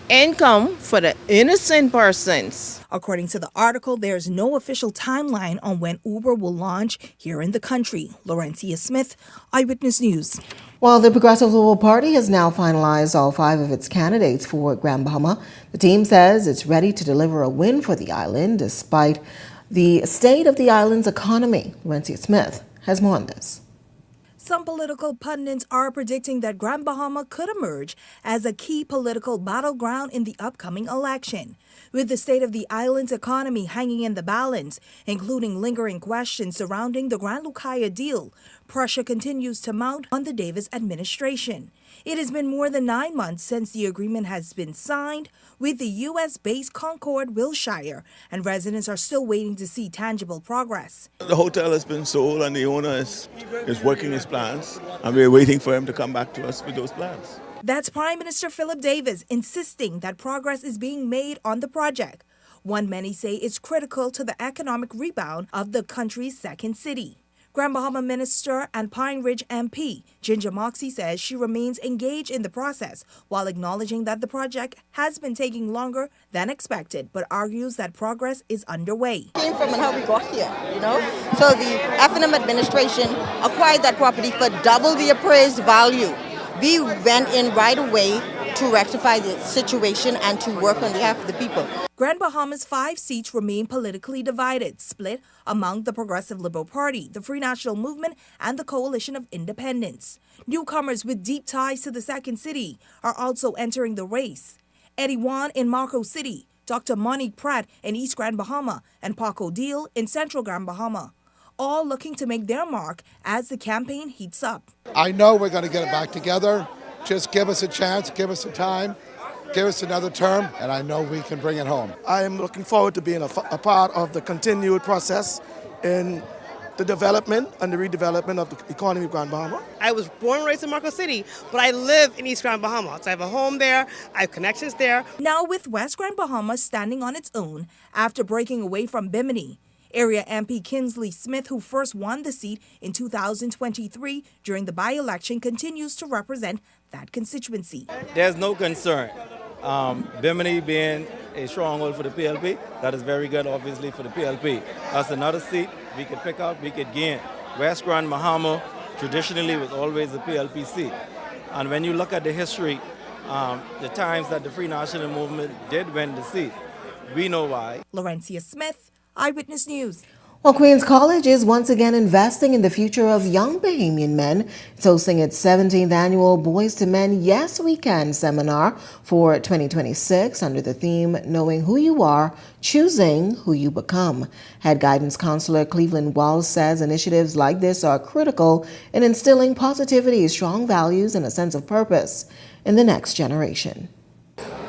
Speaker 3: income for the innocent persons.
Speaker 27: According to the article, there's no official timeline on when Uber will launch here in the country. Laurencia Smith, Eyewitness News.
Speaker 2: While the Progressive Liberal Party has now finalized all 5 of its candidates for Grand Bahama, the team says it's ready to deliver a win for the island despite the state of the island's economy. Laurencia Smith has more on this.
Speaker 27: Some political pundits are predicting that Grand Bahama could emerge as a key political battleground in the upcoming election. With the state of the island's economy hanging in the balance, including lingering questions surrounding the Grand Lucaya deal, pressure continues to mount on the Davis administration. It has been more than 9 months since the agreement has been signed with the U.S.-based Concord, Wilshire, and residents are still waiting to see tangible progress.
Speaker 4: The hotel has been sold and the owner is working his plans, and we're waiting for him to come back to us with those plans.
Speaker 27: That's Prime Minister Philip Davis insisting that progress is being made on the project, one many say is critical to the economic rebound of the country's second city. Grand Bahama Minister and Pine Ridge MP Ginger Moxie says she remains engaged in the process while acknowledging that the project has been taking longer than expected, but argues that progress is underway.
Speaker 3: Came from and how we got here, So the FEB administration acquired that property for double the appraised value. We went in right away to rectify the situation and to work on behalf of the people.
Speaker 27: Grand Bahama's 5 seats remain politically divided, split among the Progressive Liberal Party, the Free National Movement, and the Coalition of Independents. Newcomers with deep ties to the second city are also entering the race. Eddie Wan in Marco City, Dr. Monique Pratt in East Grand Bahama, and Paco Deal in Central Grand Bahama, all looking to make their mark as the campaign heats up.
Speaker 5: I know we're going to get it back together. Just give us a chance, give us a time, give us another term, and I know we can bring it home.
Speaker 6: I am looking forward to being a part of the continued process in the development and the redevelopment of the economy of Grand Bahama.
Speaker 8: I was born and raised in Marco City, but I live in East Grand Bahama. So I have a home there, I have connections there.
Speaker 27: Now with West Grand Bahama standing on its own after breaking away from Bimini, area MP Kinsley Smith, who first won the seat in 2023 during the by-election, continues to represent that constituency.
Speaker 9: There's no concern. Bimini being a stronghold for the PLP, that is very good, obviously, for the PLP. That's another seat we could pick up, we could gain. West Grand Bahama traditionally was always a PLP seat. And when you look at the history, the times that the Free National Movement did win the seat, we know why.
Speaker 27: Laurencia Smith, Eyewitness News.
Speaker 2: Well, Queens College is once again investing in the future of young Bahamian men. It's hosting its 17th annual Boys to Men Yes We Can seminar for 2026 under the theme Knowing Who You Are, Choosing Who You Become. Head Guidance Counselor Cleveland Wells says initiatives like this are critical in instilling positivity, strong values, and a sense of purpose in the next generation.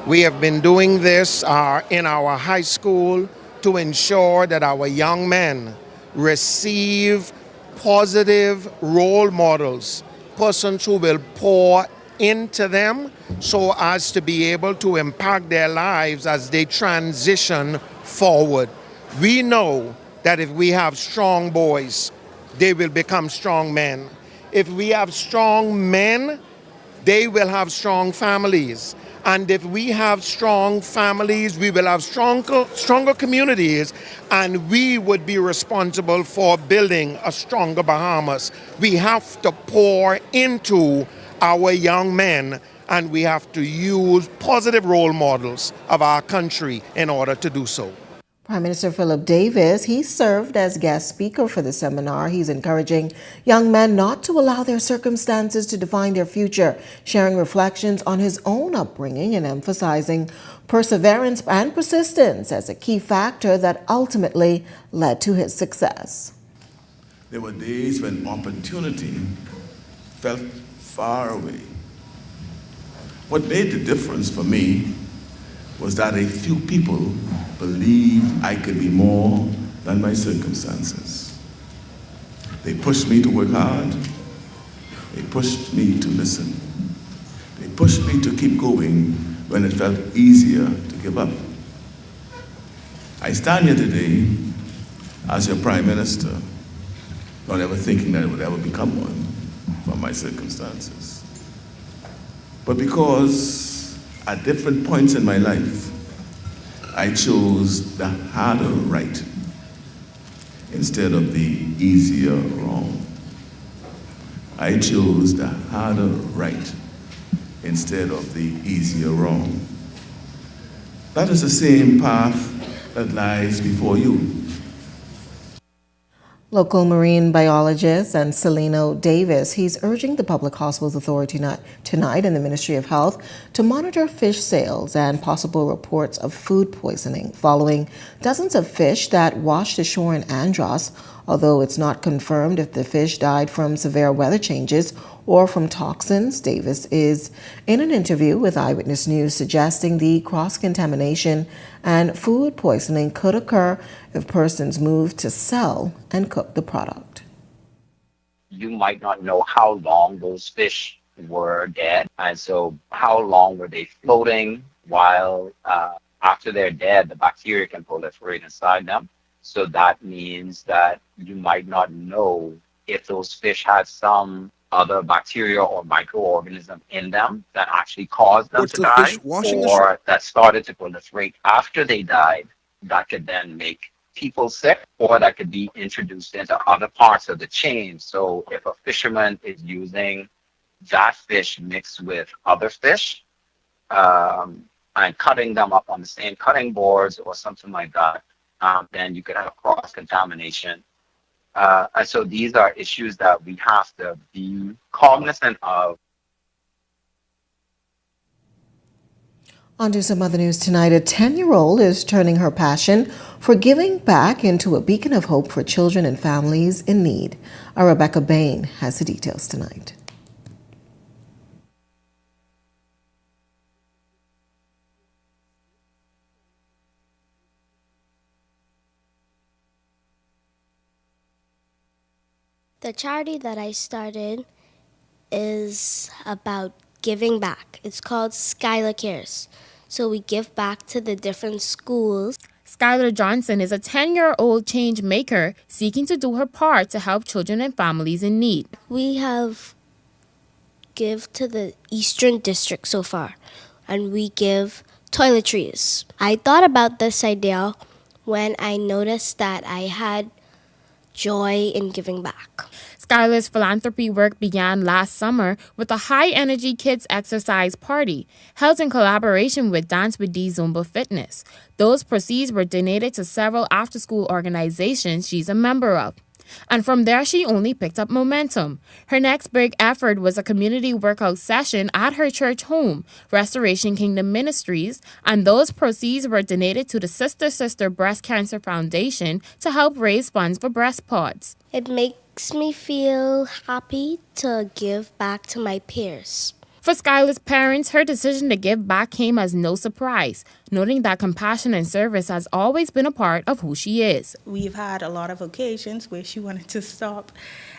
Speaker 29: We have been doing this in our high school to ensure that our young men receive positive role models, persons who will pour into them so as to be able to impact their lives as they transition forward. We know that if we have strong boys, they will become strong men. If we have strong men, they will have strong families. And if we have strong families, we will have stronger communities, and we would be responsible for building a stronger Bahamas. We have to pour into our young men, and we have to use positive role models of our country in order to do so.
Speaker 2: Prime Minister Philip Davis, he served as guest speaker for the seminar. He's encouraging young men not to allow their circumstances to define their future, sharing reflections on his own upbringing and emphasizing perseverance and persistence as a key factor that ultimately led to his success.
Speaker 10: There were days when opportunity felt far away. What made the difference for me was that a few people believed I could be more than my circumstances. They pushed me to work hard. They pushed me to listen. They pushed me to keep going when it felt easier to give up. I stand here today as your Prime Minister, not ever thinking that I would ever become one from my circumstances. But because at different points in my life, I chose the harder right instead of the easier wrong. I chose the harder right instead of the easier wrong. That is the same path that lies before you.
Speaker 2: Local marine biologist and Celino Davis, he's urging the Public Hospitals Authority tonight and the Ministry of Health to monitor fish sales and possible reports of food poisoning following dozens of fish that washed ashore in Andros. Although it's not confirmed if the fish died from severe weather changes or from toxins, Davis is in an interview with Eyewitness News suggesting the cross-contamination and food poisoning could occur if persons move to sell and cook the product.
Speaker 7: You might not know how long those fish were dead, and so how long were they floating while after they're dead, the bacteria can proliferate inside them. So that means that you might not know if those fish had some other bacteria or microorganism in them that actually caused them to die, or that started to proliferate after they died, that could then make people sick, or that could be introduced into other parts of the chain. So if a fisherman is using that fish mixed with other fish and cutting them up on the same cutting boards or something like that, then you could have cross-contamination. And so these are issues that we have to be cognizant of.
Speaker 2: On to some other news tonight. A 10-year-old is turning her passion for giving back into a beacon of hope for children and families in need. Our Rebecca Bain has the details tonight.
Speaker 11: The charity that I started is about giving back. It's called Skylar Cares. So we give back to the different schools.
Speaker 12: Skylar Johnson is a 10-year-old change maker seeking to do her part to help children and families in need.
Speaker 11: We have give to the Eastern District so far, and we give toiletries. I thought about this idea when I noticed that I had joy in giving back.
Speaker 12: Skylar's philanthropy work began last summer with a high-energy kids exercise party held in collaboration with Dance with D Zumba Fitness. Those proceeds were donated to several after-school organizations she's a member of. And from there, she only picked up momentum. Her next big effort was a community workout session at her church home, Restoration Kingdom Ministries, and those proceeds were donated to the Sister Breast Cancer Foundation to help raise funds for breast pods.
Speaker 11: It makes me feel happy to give back to my peers.
Speaker 12: For Skylar's parents, her decision to give back came as no surprise, noting that compassion and service has always been a part of who she is.
Speaker 13: We've had a lot of occasions where she wanted to stop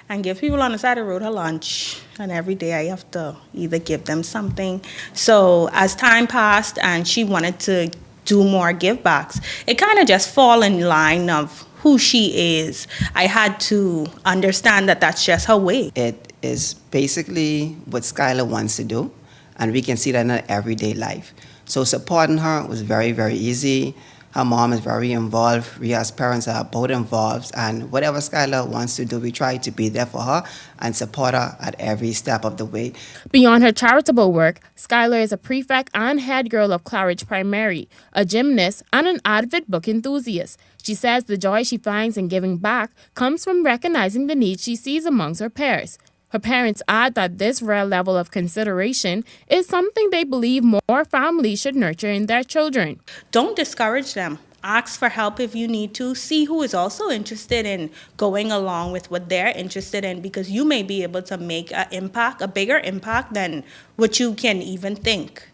Speaker 13: and give people on the side of the road her lunch, and every day I have to either give them something. So as time passed and she wanted to do more give backs, it kind of just fall in line of who she is. I had to understand that that's just her way.
Speaker 14: It is basically what Skylar wants to do, and we can see that in her everyday life. So supporting her was very, very easy. Her mom is very involved. We as parents are both involved, and whatever Skylar wants to do, we try to be there for her and support her at every step of the way.
Speaker 12: Beyond her charitable work, Skylar is a prefect and head girl of Claridge Primary, a gymnast, and an avid book enthusiast. She says the joy she finds in giving back comes from recognizing the needs she sees amongst her peers. Her parents add that this rare level of consideration is something they believe more families should nurture in their children.
Speaker 13: Don't discourage them. Ask for help if you need to. See who is also interested in going along with what they're interested in, because you may be able to make an impact, a bigger impact than what you can even think.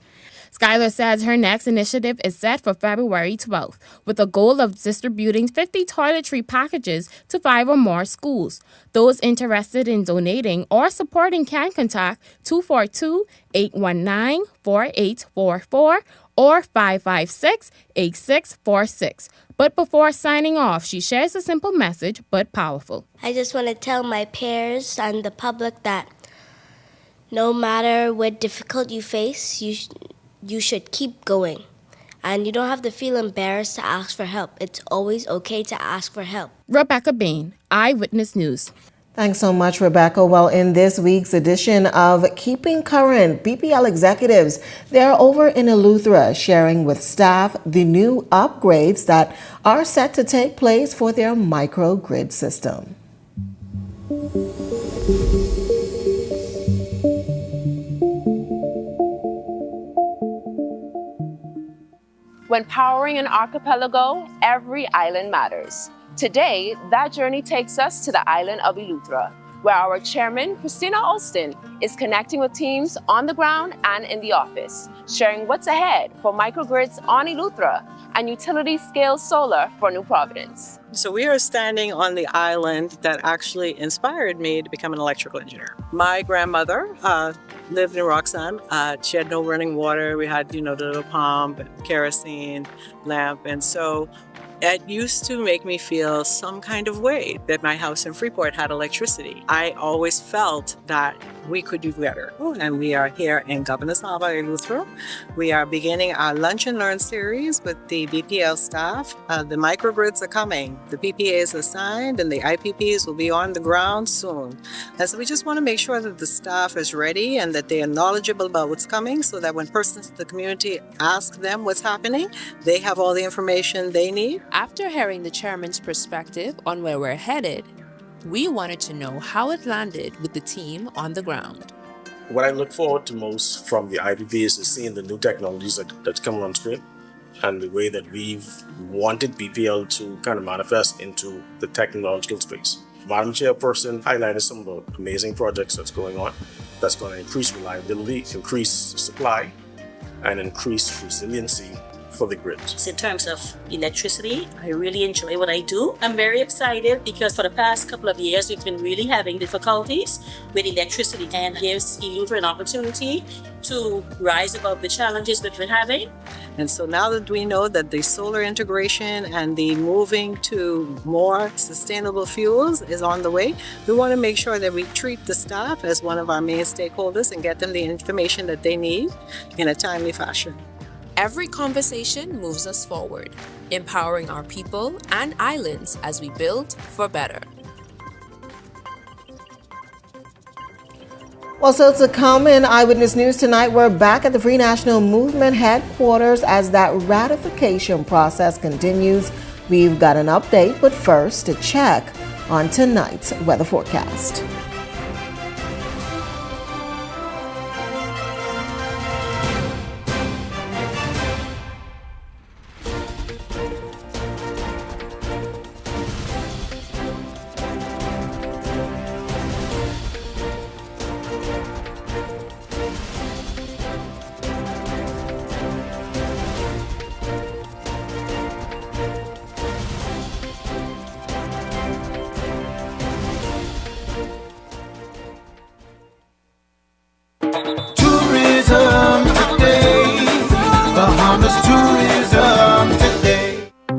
Speaker 12: Skylar says her next initiative is set for February 12th, with a goal of distributing 50 toiletry packages to 5 or more schools. Those interested in donating or supporting can contact 242-819-4844 or 556-8646. But before signing off, she shares a simple message but powerful.
Speaker 11: I just want to tell my peers and the public that no matter what difficult you face, you should keep going. And you don't have to feel embarrassed to ask for help. It's always okay to ask for help.
Speaker 12: Rebecca Bain, Eyewitness News.
Speaker 2: Thanks so much, Rebecca. Well, in this week's edition of Keeping Current, BPL executives, they're over in Eleuthera sharing with staff the new upgrades that are set to take place for their microgrid system.
Speaker 1: When powering an archipelago, every island matters. Today, that journey takes us to the island of Eleuthera, where our chairman, Christina Alston, is connecting with teams on the ground and in the office, sharing what's ahead for microgrids on Eleuthera and utility-scale solar for New Providence.
Speaker 15: So we are standing on the island that actually inspired me to become an electrical engineer. My grandmother lived in Roxanne. She had no running water. We had, the little pump, kerosene, lamp. And so it used to make me feel some kind of way that my house in Freeport had electricity. I always felt that we could do better. And we are here in Governor's Harbor, Eleuthera. We are beginning our Lunch and Learn series with the BPL staff. The microgrids are coming. The PPAs are signed and the IPPs will be on the ground soon. And so we just want to make sure that the staff is ready and that they are knowledgeable about what's coming so that when persons in the community ask them what's happening, they have all the information they need.
Speaker 16: After hearing the chairman's perspective on where we're headed, we wanted to know how it landed with the team on the ground.
Speaker 17: What I look forward to most from the IPPs is seeing the new technologies that's coming on screen and the way that we've wanted BPL to kind of manifest into the technological space. Madam Chairperson highlighted some of the amazing projects that's going on that's going to increase reliability, increase supply, and increase resiliency for the grid.
Speaker 18: In terms of electricity, I really enjoy what I do. I'm very excited because for the past couple of years, we've been really having difficulties with electricity, and it gives Eleuthera an opportunity to rise above the challenges that we're having.
Speaker 15: And so now that we know that the solar integration and the moving to more sustainable fuels is on the way, we want to make sure that we treat the staff as one of our main stakeholders and get them the information that they need in a timely fashion.
Speaker 16: Every conversation moves us forward, empowering our people and islands as we build for better.
Speaker 2: Well, so to come in Eyewitness News tonight, we're back at the Free National Movement headquarters as that ratification process continues. We've got an update, but first, a check on tonight's weather forecast.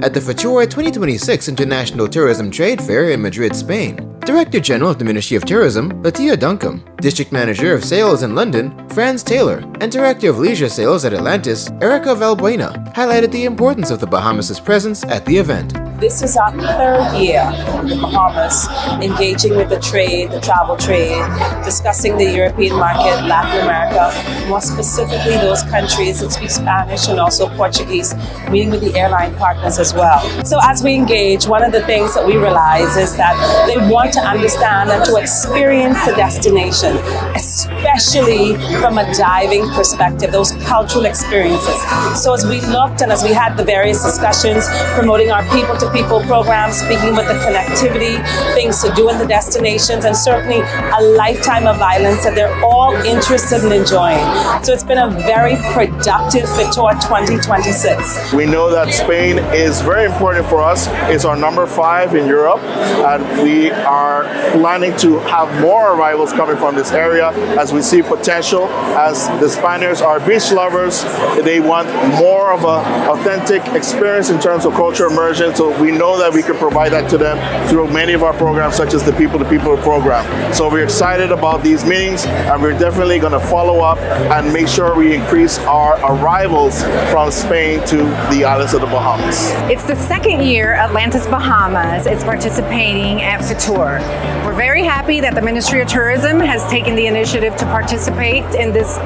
Speaker 19: At the FEB 2026 International Tourism Trade Fair in Madrid, Spain, Director General of the Ministry of Tourism, Latia Duncombe, District Manager of Sales in London, Franz Taylor, and Director of Leisure Sales at Atlantis, Erica Valbuena, highlighted the importance of the Bahamas' presence at the event.
Speaker 20: This is our third year in the Bahamas, engaging with the trade, the travel trade, discussing the European market, Latin America, more specifically those countries that speak Spanish and also Portuguese, meeting with the airline partners as well. So as we engage, one of the things that we realize is that they want to understand and to experience the destination, especially from a diving perspective, those cultural experiences. So as we looked and as we had the various discussions promoting our people to people-to-people programs, speaking with the connectivity, things to do in the destinations, and certainly a lifetime of islands that they're all interested in enjoying. So it's been a very productive FITOR 2026.
Speaker 3: We know that Spain is very important for us. It's our number 5 in Europe, and we are planning to have more arrivals coming from this area as we see potential. As the Spaniards are beach lovers, they want more of an authentic experience in terms of cultural immersion, so we know that we can provide that to them through many of our programs, such as the People-to-People program. So we're excited about these meetings, and we're definitely going to follow up and make sure we increase our arrivals from Spain to the islands of the Bahamas.
Speaker 4: It's the second year Atlantis Bahamas is participating at FITOR. We're very happy that the Ministry of Tourism has taken the initiative to participate in this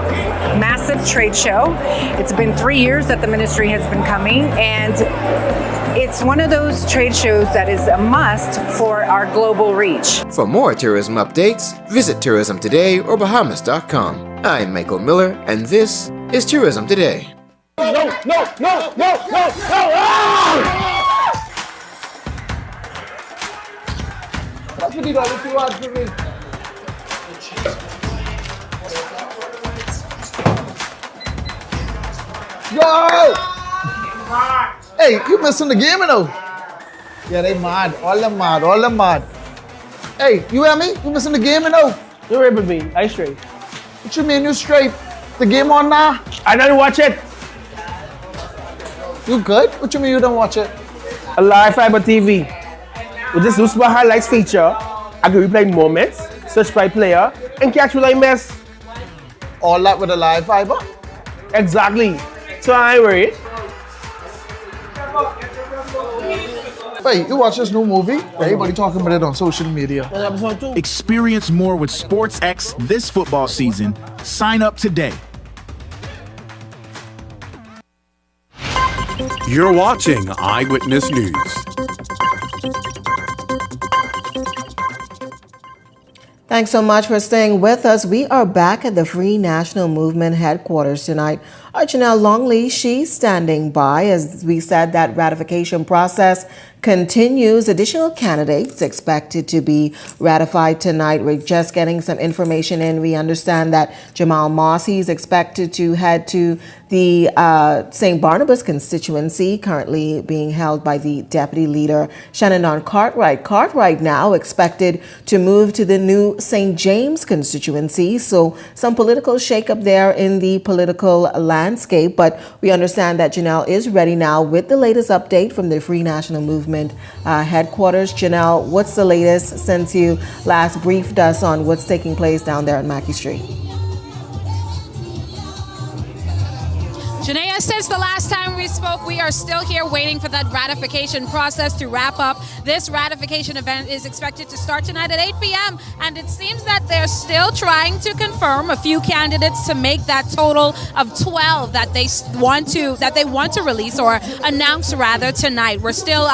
Speaker 4: massive trade show. It's been 3 years that the ministry has been coming, and it's one of those trade shows that is a must for our global reach.
Speaker 19: For more tourism updates, visit Tourism Today or Bahamas.com. I'm Michael Miller, and this is Tourism Today.
Speaker 3: No!
Speaker 21: Yo! Hey, you missing the game, you know? Yeah, they mad. All them mad. Hey, you hear me? You missing the game, you know?
Speaker 22: You rebel me. I straight.
Speaker 21: What you mean you straight? The game on now?
Speaker 22: I don't watch it.
Speaker 21: You good? What you mean you don't watch it?
Speaker 22: A live fiber TV. With this super highlights feature, I can replay moments, search by player, and catch what I miss.
Speaker 21: All that with a live fiber?
Speaker 22: Exactly. So I ain't worried.
Speaker 21: Wait, you watch this new movie? Everybody talking about it on social media.
Speaker 23: Experience more with SportsX this football season. Sign up today.
Speaker 24: You're watching Eyewitness News.
Speaker 2: Thanks so much for staying with us. We are back at the Free National Movement headquarters tonight. Our Janelle Longley, she's standing by. As we said, that ratification process continues. Additional candidates expected to be ratified tonight. We're just getting some information in. We understand that Jamal Moss, he's expected to head to the St. Barnabas constituency, currently being held by the deputy leader, Shannon Cartwright. Cartwright now expected to move to the new St. James constituency. So some political shakeup there in the political landscape. But we understand that Janelle is ready now with the latest update from the Free National Movement headquarters. Janelle, what's the latest since you last briefed us on what's taking place down there on Mackey Street?
Speaker 25: Janaea, since the last time we spoke, we are still here waiting for that ratification process to wrap up. This ratification event is expected to start tonight at 8 p.m. and it seems that they're still trying to confirm a few candidates to make that total of 12 that they want to release or announce rather tonight. We're still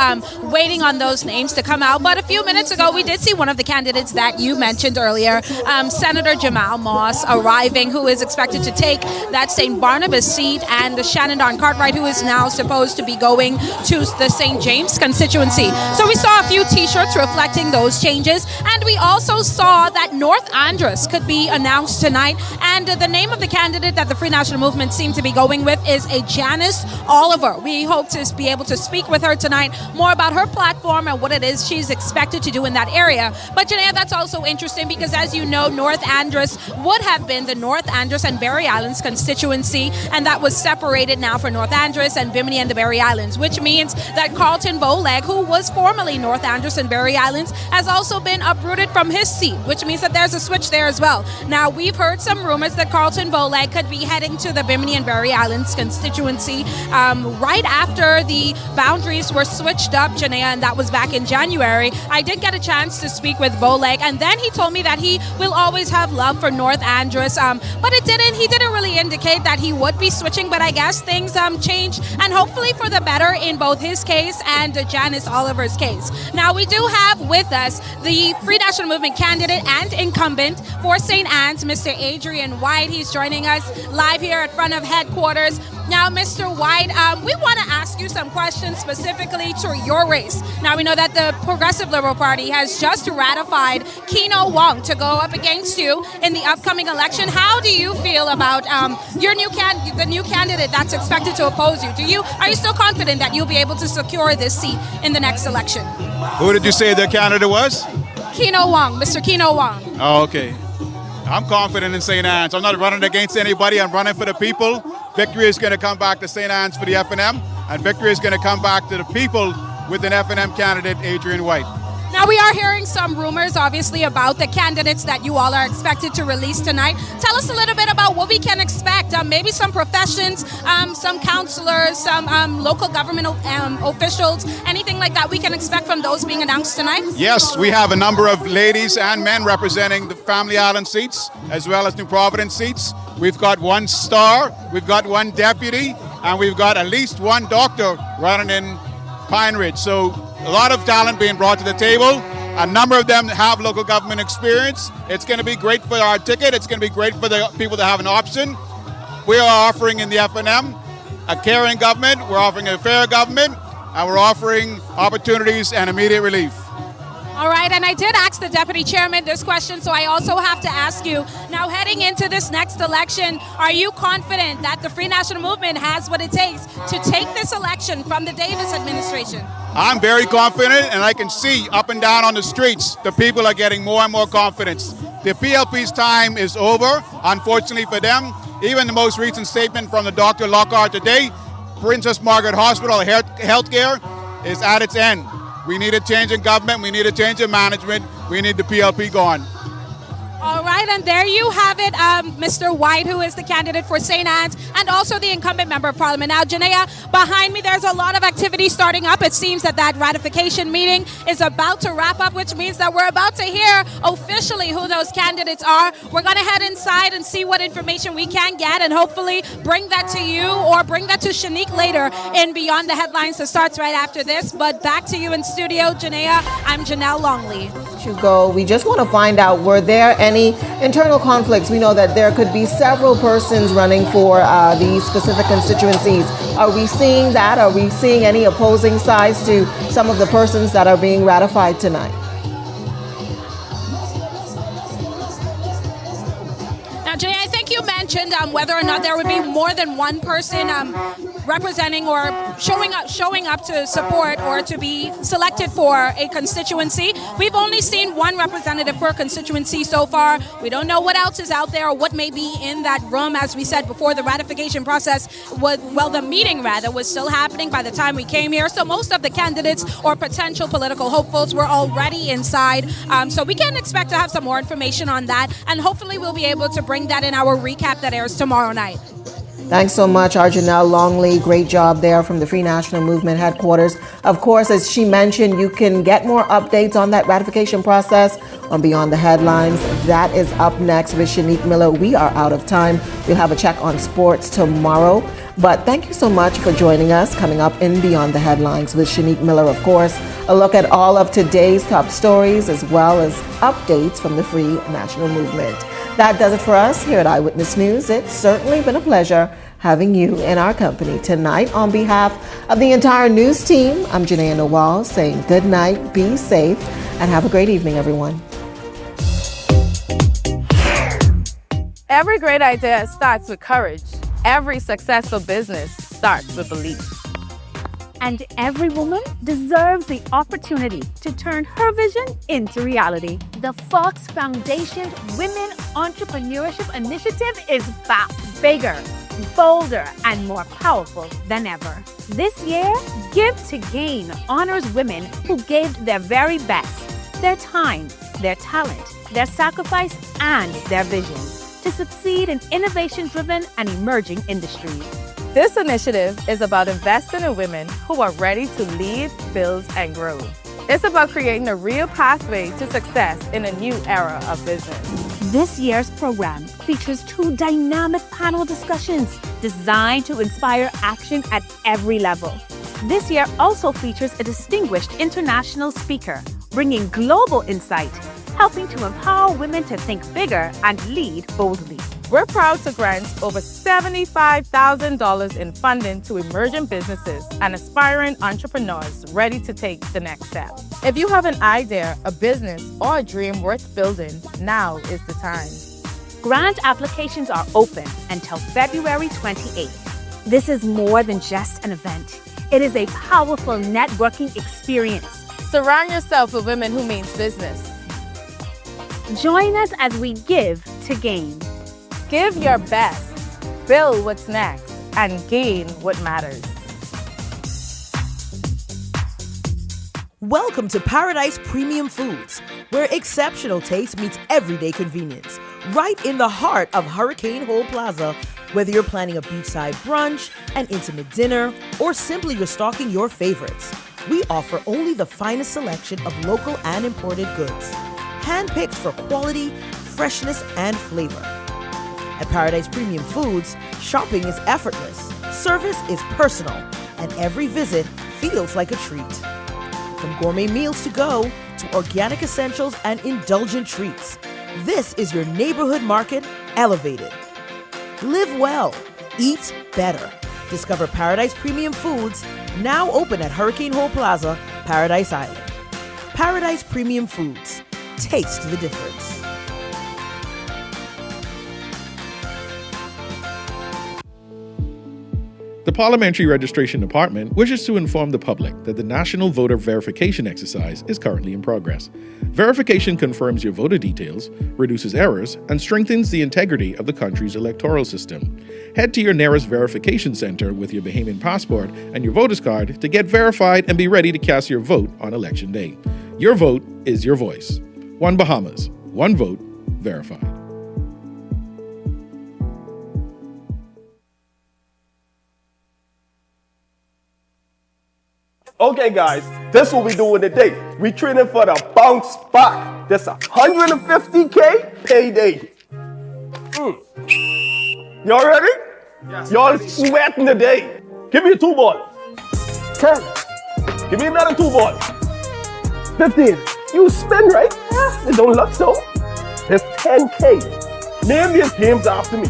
Speaker 25: waiting on those names to come out, but a few minutes ago we did see one of the candidates that you mentioned earlier, Senator Jamal Moss, arriving, who is expected to take that St. Barnabas seat, and the Shannon Cartwright, who is now supposed to be going to the St. James constituency. So we saw a few t-shirts reflecting those changes, and we also saw that North Andros could be announced tonight, and the name of the candidate that the Free National Movement seemed to be going with is a Janice Oliver. We hope to be able to speak with her tonight more about her platform and what it is she's expected to do in that area. But Janaea, that's also interesting because, as you know, North Andros would have been the North Andros and Berry Islands constituency, and that was separated now for North Andros and Bimini and the Berry Islands, which means that Carlton Bowleg, who was formerly North Andros and Berry Islands, has also been uprooted from his seat, which means that there's a switch there as well. Now, we've heard some rumors that Carlton Bowleg could be heading to the Bimini and Berry Islands constituency right after the boundaries were switched up, Janaea, and that was back in January. I did get a chance to speak with Bowleg, and then he told me that he will always have love for North Andros, but he didn't really indicate that he would be switching, but I guess things changed, and hopefully for the better in both his case and Janice Oliver's case. Now, we do have with us the Free National Movement candidate and incumbent for St. Anne's, Mr. Adrian White. He's joining us live here at front of headquarters. Now, Mr. White, we want to ask you some questions specifically to your race. Now, we know that the Progressive Liberal Party has just ratified Keno Wong to go up against you in the upcoming election. How do you feel about the new candidate that's expected to oppose you? Are you still confident that you'll be able to secure this seat in the next election?
Speaker 5: Who did you say the candidate was?
Speaker 25: Keno Wong, Mr. Keno Wong.
Speaker 5: Oh, okay. I'm confident in St. Anne's. I'm not running against anybody. I'm running for the people. Victory is going to come back to St. Anne's for the FNM, and victory is going to come back to the people with an FNM candidate, Adrian White.
Speaker 25: Now, we are hearing some rumors, obviously, about the candidates that you all are expected to release tonight. Tell us a little bit about what we can expect. Maybe some professions, some counselors, some local government officials, anything like that we can expect from those being announced tonight?
Speaker 5: Yes, we have a number of ladies and men representing the Family Island seats, as well as New Providence seats. We've got one star, we've got one deputy, and we've got at least one doctor running in Pine Ridge. So a lot of talent being brought to the table. A number of them have local government experience. It's going to be great for our ticket. It's going to be great for the people that have an option. We are offering in the FNM a caring government. We're offering a fair government. And we're offering opportunities and immediate relief.
Speaker 25: All right, and I did ask the Deputy Chairman this question, so I also have to ask you, now heading into this next election, are you confident that the Free National Movement has what it takes to take this election from the Davis administration?
Speaker 5: I'm very confident, and I can see up and down on the streets, the people are getting more and more confidence. The PLP's time is over, unfortunately for them. Even the most recent statement from the Dr. Lockhart today, Princess Margaret Hospital healthcare is at its end. We need a change in government. We need a change in management. We need the PLP gone.
Speaker 25: All right, and there you have it, Mr. White, who is the candidate for St. Anne's and also the incumbent member of parliament. Now, Janea, behind me, there's a lot of activity starting up. It seems that ratification meeting is about to wrap up, which means that we're about to hear officially who those candidates are. We're going to head inside and see what information we can get and hopefully bring that to you or bring that to Shanique later in Beyond the Headlines that starts right after this. But back to you in studio, Janea. I'm Janelle Longley.
Speaker 2: We just want to find out, were there any internal conflicts? We know that there could be several persons running for these specific constituencies. Are we seeing that? Are we seeing any opposing sides to some of the persons that are being ratified tonight?
Speaker 25: Now, Jay, I think you mentioned whether or not there would be more than one person representing or showing up to support or to be selected for a constituency. We've only seen one representative per constituency so far. We don't know what else is out there or what may be in that room. As we said before, the ratification process the meeting was still happening by the time we came here. So most of the candidates or potential political hopefuls were already inside. So we can expect to have some more information on that, and hopefully we'll be able to bring that in our recap that airs tomorrow night.
Speaker 2: Thanks so much, Janelle Longley. Great job there from the Free National Movement headquarters. Of course, as she mentioned, you can get more updates on that ratification process on Beyond the Headlines. That is up next with Shanique Miller. We are out of time. We'll have a check on sports tomorrow. But thank you so much for joining us. Coming up in Beyond the Headlines with Shanique Miller, of course, a look at all of today's top stories as well as updates from the Free National Movement. That does it for us here at Eyewitness News. It's certainly been a pleasure having you in our company tonight. On behalf of the entire news team, I'm Janea Nawal saying good night, be safe, and have a great evening, everyone.
Speaker 6: Every great idea starts with courage. Every successful business starts with belief.
Speaker 8: And every woman deserves the opportunity to turn her vision into reality. The Fox Foundation Women Entrepreneurship Initiative is back, bigger, bolder, and more powerful than ever. This year, Give to Gain honors women who gave their very best, their time, their talent, their sacrifice, and their vision to succeed in innovation-driven and emerging industries.
Speaker 6: This initiative is about investing in women who are ready to lead, build, and grow. It's about creating a real pathway to success in a new era of business.
Speaker 8: This year's program features 2 dynamic panel discussions designed to inspire action at every level. This year also features a distinguished international speaker, bringing global insight, helping to empower women to think bigger and lead boldly.
Speaker 6: We're proud to grant over $75,000 in funding to emerging businesses and aspiring entrepreneurs ready to take the next step. If you have an idea, a business, or a dream worth building, now is the time.
Speaker 8: Grant applications are open until February 28th. This is more than just an event. It is a powerful networking experience.
Speaker 6: Surround yourself with women who mean business.
Speaker 8: Join us as we give to gain.
Speaker 6: Give your best, build what's next, and gain what matters.
Speaker 7: Welcome to Paradise Premium Foods, where exceptional taste meets everyday convenience. Right in the heart of Hurricane Hole Plaza, whether you're planning a beachside brunch, an intimate dinner, or simply restocking your favorites, we offer only the finest selection of local and imported goods, handpicked for quality, freshness, and flavor. At Paradise Premium Foods, shopping is effortless, service is personal, and every visit feels like a treat. From gourmet meals to go to organic essentials and indulgent treats, this is your neighborhood market elevated. Live well, eat better. Discover Paradise Premium Foods, now open at Hurricane Hole Plaza, Paradise Island. Paradise Premium Foods. Taste the difference.
Speaker 9: The Parliamentary Registration Department wishes to inform the public that the National Voter Verification exercise is currently in progress. Verification confirms your voter details, reduces errors, and strengthens the integrity of the country's electoral system. Head to your nearest verification center with your Bahamian passport and your voter's card to get verified and be ready to cast your vote on Election Day. Your vote is your voice. One Bahamas, one vote, verified.
Speaker 22: Okay, guys, this is what we doing today. We training for the bounce back. This $150K payday. Y'all ready? Yes. Y'all sweating today. Give me a 2 ball. 10. Give me another 2 ball. 15. You spin, right? It don't look so. There's 10K. Name these games after me.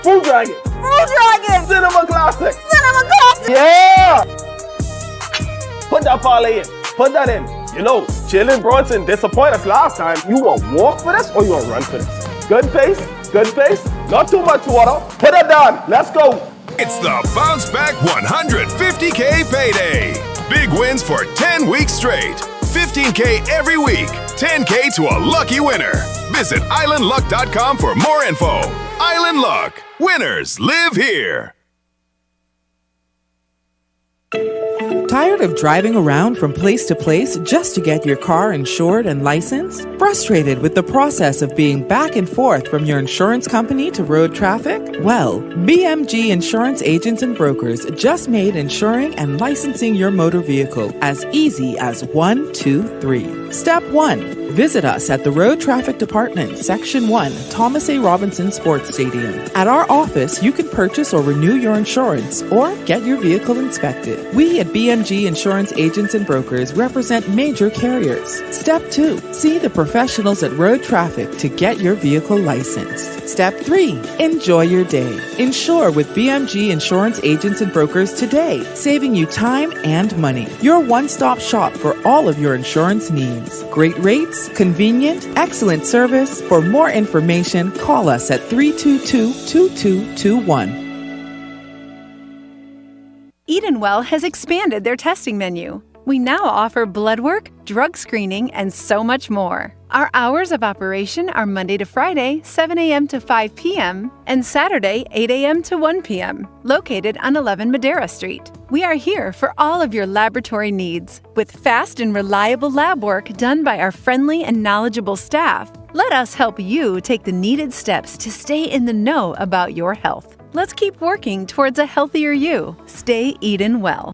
Speaker 22: Food Dragon.
Speaker 10: Food Dragon.
Speaker 22: Cinema Classic.
Speaker 10: Cinema Classic.
Speaker 22: Yeah. Put that parlay in. Put that in. You know, Jalen Bronson disappointed us last time. You want to walk for this or you want to run for this? Good pace. Good pace. Not too much water. Put it down. Let's go.
Speaker 13: It's the Bounce Back 150K payday. Big wins for 10 weeks straight. 15K every week. 10K to a lucky winner. Visit islandluck.com for more info. Island Luck. Winners live here.
Speaker 14: Tired of driving around from place to place just to get your car insured and licensed? Frustrated with the process of being back and forth from your insurance company to road traffic? Well, BMG Insurance Agents and Brokers just made insuring and licensing your motor vehicle as easy as 1, 2, 3. Step 1. Visit us at the Road Traffic Department, Section 1, Thomas A. Robinson Sports Stadium. At our office, you can purchase or renew your insurance or get your vehicle inspected. We at BMG Insurance Agents and Brokers represent major carriers. Step 2. See the professionals at Road Traffic to get your vehicle licensed. Step 3. Enjoy your day. Insure with BMG Insurance Agents and Brokers today, saving you time and money. Your one-stop shop for all of your insurance needs. Great rates, convenient, excellent service. For more information, call us at 322-2221.
Speaker 26: Edenwell has expanded their testing menu. We now offer blood work, drug screening, and so much more. Our hours of operation are Monday to Friday, 7 a.m. to 5 p.m., and Saturday, 8 a.m. to 1 p.m., located on 11 Madera Street. We are here for all of your laboratory needs, with fast and reliable lab work done by our friendly and knowledgeable staff. Let us help you take the needed steps to stay in the know about your health. Let's keep working towards a healthier you. Stay Eden well.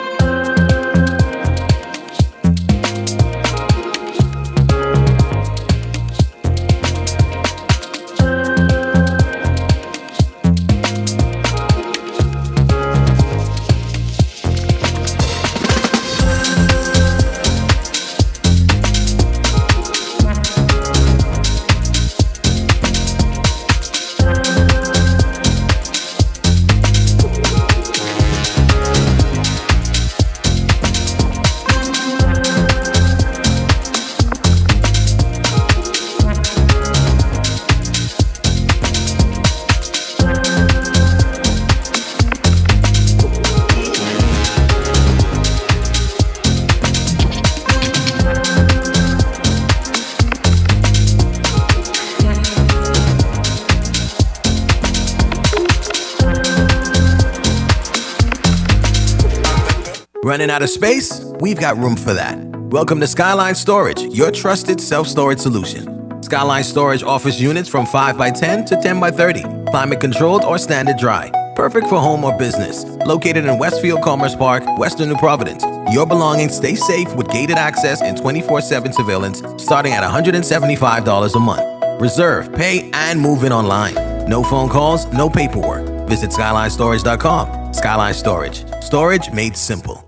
Speaker 1: Running out of space? We've got room for that. Welcome to Skyline Storage, your trusted self-storage solution. Skyline Storage offers units from 5x10 to 10x30, climate controlled or standard dry. Perfect for home or business. Located in Westfield Commerce Park, Western New Providence. Your belongings stay safe with gated access and 24/7 surveillance starting at $175 a month. Reserve, pay, and move in online. No phone calls, no paperwork. Visit SkylineStorage.com. Skyline Storage. Storage made simple.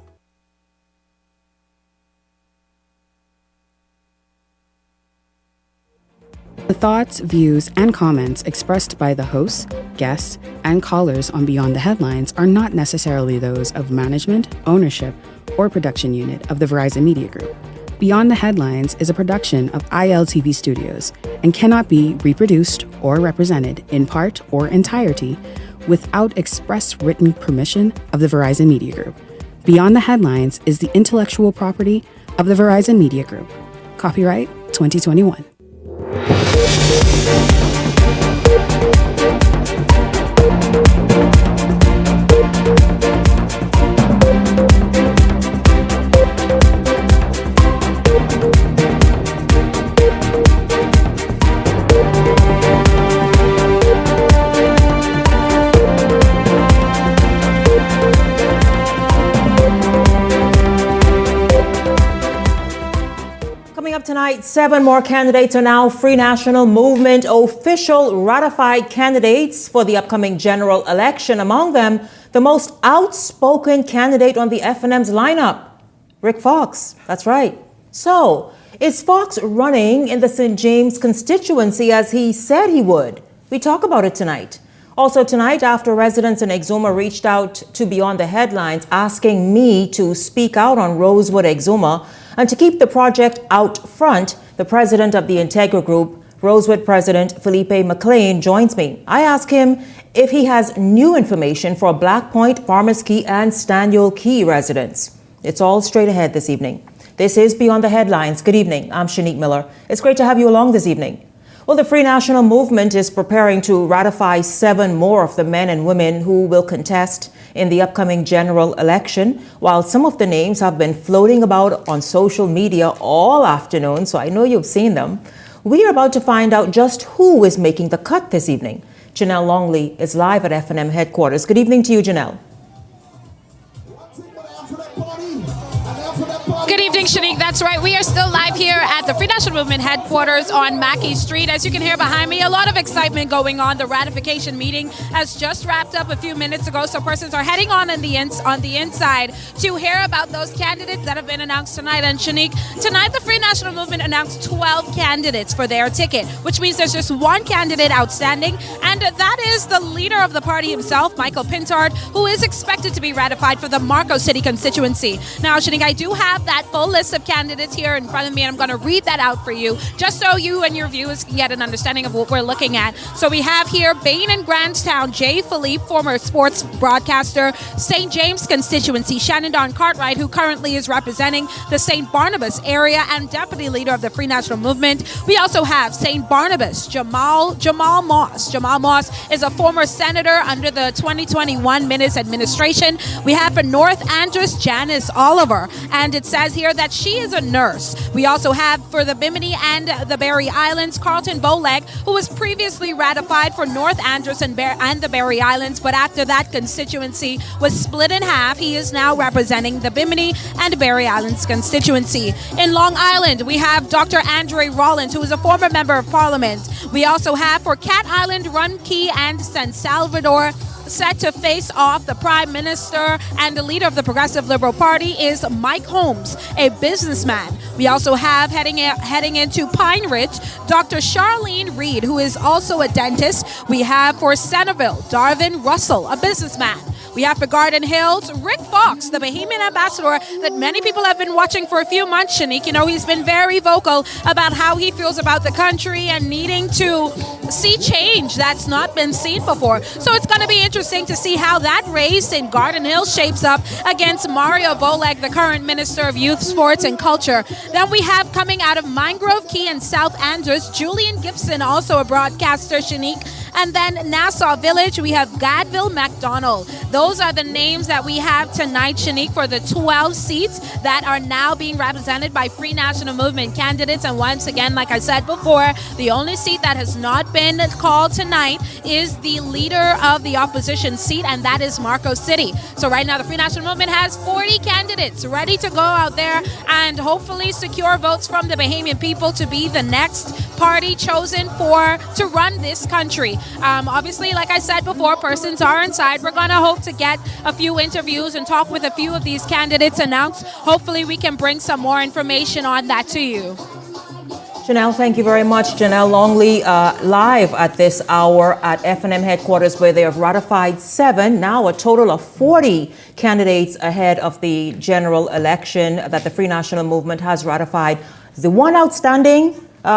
Speaker 11: The thoughts, views, and comments expressed by the hosts, guests, and callers on Beyond the Headlines are not necessarily those of management, ownership, or production unit of the Verizon Media Group. Beyond the Headlines is a production of ILTV Studios and cannot be reproduced or represented in part or entirety without express written permission of the Verizon Media Group. Beyond the Headlines is the intellectual property of the Verizon Media Group. Copyright 2021.
Speaker 12: Coming up tonight, 7 more candidates are now Free National Movement official ratified candidates for the upcoming general election. Among them, the most outspoken candidate on the FNM's lineup, Rick Fox. That's right. So, is Fox running in the St. James constituency as he said he would? We talk about it tonight. Also tonight, after residents in Exuma reached out to Beyond the Headlines asking me to speak out on Rosewood Exuma and to keep the project out front, the president of the Integra Group, Rosewood President Felipe McLean, joins me. I ask him if he has new information for Black Point, Farmers Key, and Staniel Key residents. It's all straight ahead this evening. This is Beyond the Headlines. Good evening. I'm Shanique Miller. It's great to have you along this evening. Well, the Free National Movement is preparing to ratify 7 more of the men and women who will contest in the upcoming general election, while some of the names have been floating about on social media all afternoon, so I know you've seen them. We are about to find out just who is making the cut this evening. Janelle Longley is live at FNM headquarters. Good evening to you, Janelle.
Speaker 25: Good evening, Shanique. That's right. We are still live here at the Free National Movement headquarters on Mackey Street. As you can hear behind me, a lot of excitement going on. The ratification meeting has just wrapped up a few minutes ago, so persons are heading on the inside to hear about those candidates that have been announced tonight. And Shanique, tonight the Free National Movement announced 12 candidates for their ticket, which means there's just one candidate outstanding, and that is the leader of the party himself, Michael Pintard, who is expected to be ratified for the Marco City constituency. Now, Shanique, I do have that full list of candidates here in front of me, and I'm going to read that out for you, just so you and your viewers can get an understanding of what we're looking at. So we have here Bain and Grandstown, Jay Philippe, former sports broadcaster, St. James constituency, Shannon Don Cartwright, who currently is representing the St. Barnabas area and deputy leader of the Free National Movement. We also have St. Barnabas, Jamal Moss. Jamal Moss is a former senator under the 2021 Minutes administration. We have for North Andros, Janice Oliver, and it says here that she is a nurse. We also have for the Bimini and the Berry Islands, Carlton Boleg, who was previously ratified for North Andros and the Berry Islands, but after that constituency was split in half, he is now representing the Bimini and Berry Islands constituency. In Long Island, we have Dr. Andre Rollins, who is a former member of Parliament. We also have for Cat Island, Runkey, and San Salvador, set to face off the Prime Minister and the leader of the Progressive Liberal Party is Mike Holmes, a businessman. We also have heading into Pine Ridge, Dr. Charlene Reed, who is also a dentist. We have for Centerville, Darvin Russell, a businessman. We have for Garden Hills, Rick Fox, the Bahamian ambassador that many people have been watching for a few months, Shanique. You know, he's been very vocal about how he feels about the country and needing to see change that's not been seen before. So it's going to be interesting to see how that race in Garden Hills shapes up against Mario Boleg, the current Minister of Youth, Sports and Culture. Then we have coming out of Mangrove Key and South Andros, Julian Gibson, also a broadcaster, Shanique. And then Nassau Village, we have Gadville McDonald. Those are the names that we have tonight, Shanique, for the 12 seats that are now being represented by Free National Movement candidates. And once again, like I said before, the only seat that has not been called tonight is the leader of the opposition seat, and that is Marco City. So right now, the Free National Movement has 40 candidates ready to go out there and hopefully secure votes from the Bahamian people to be the next party chosen to run this country. Obviously, like I said before, persons are inside. We're going to hope to get a few interviews and talk with a few of these candidates announced. Hopefully, we can bring some more information on that to you.
Speaker 12: Janelle, thank you very much. Janelle Longley, live at this hour at FNM headquarters, where they have ratified 7, now a total of 40 candidates ahead of the general election that the Free National Movement has ratified. The one outstanding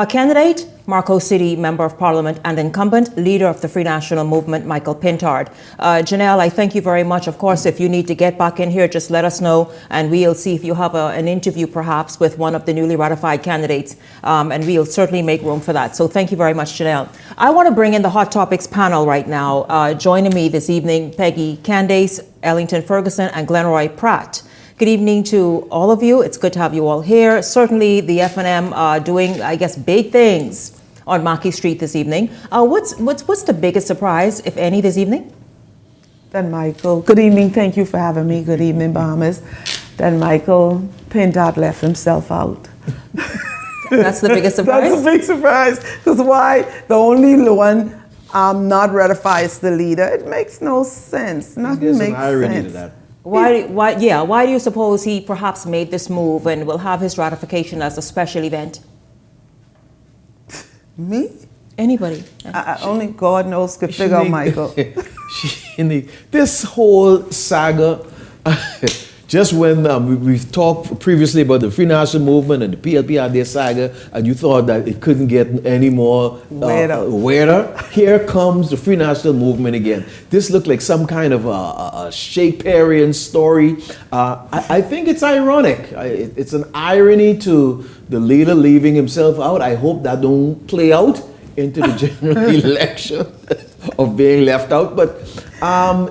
Speaker 12: candidate, Marco City Member of Parliament and incumbent leader of the Free National Movement, Michael Pintard. Janelle, I thank you very much. Of course, if you need to get back in here, just let us know, and we'll see if you have an interview perhaps with one of the newly ratified candidates, and we'll certainly make room for that. So thank you very much, Janelle. I want to bring in the Hot Topics panel right now. Joining me this evening, Peggy Candace, Ellington Ferguson, and Glenroy Pratt. Good evening to all of you. It's good to have you all here. Certainly the FNM doing, I guess, big things on Mackey Street this evening. What's the biggest surprise, if any, this evening?
Speaker 4: Then Michael, good evening. Thank you for having me. Good evening, Bahamas. Then Michael Pintard left himself out.
Speaker 12: That's the biggest surprise?
Speaker 4: That's a big surprise. Because why? The only one not ratified is the leader. It makes no sense. Nothing makes sense.
Speaker 15: To that.
Speaker 12: Why do you suppose he perhaps made this move and will have his ratification as a special event?
Speaker 4: Me?
Speaker 12: Anybody?
Speaker 4: Only God knows could figure out Michael.
Speaker 15: This whole saga, just when we've talked previously about the Free National Movement and the PLP had their saga, and you thought that it couldn't get any more weirder, here comes the Free National Movement again. This looked like some kind of a Shakespearean story. I think it's ironic. It's an irony to the leader leaving himself out. I hope that don't play out into the general election of being left out. But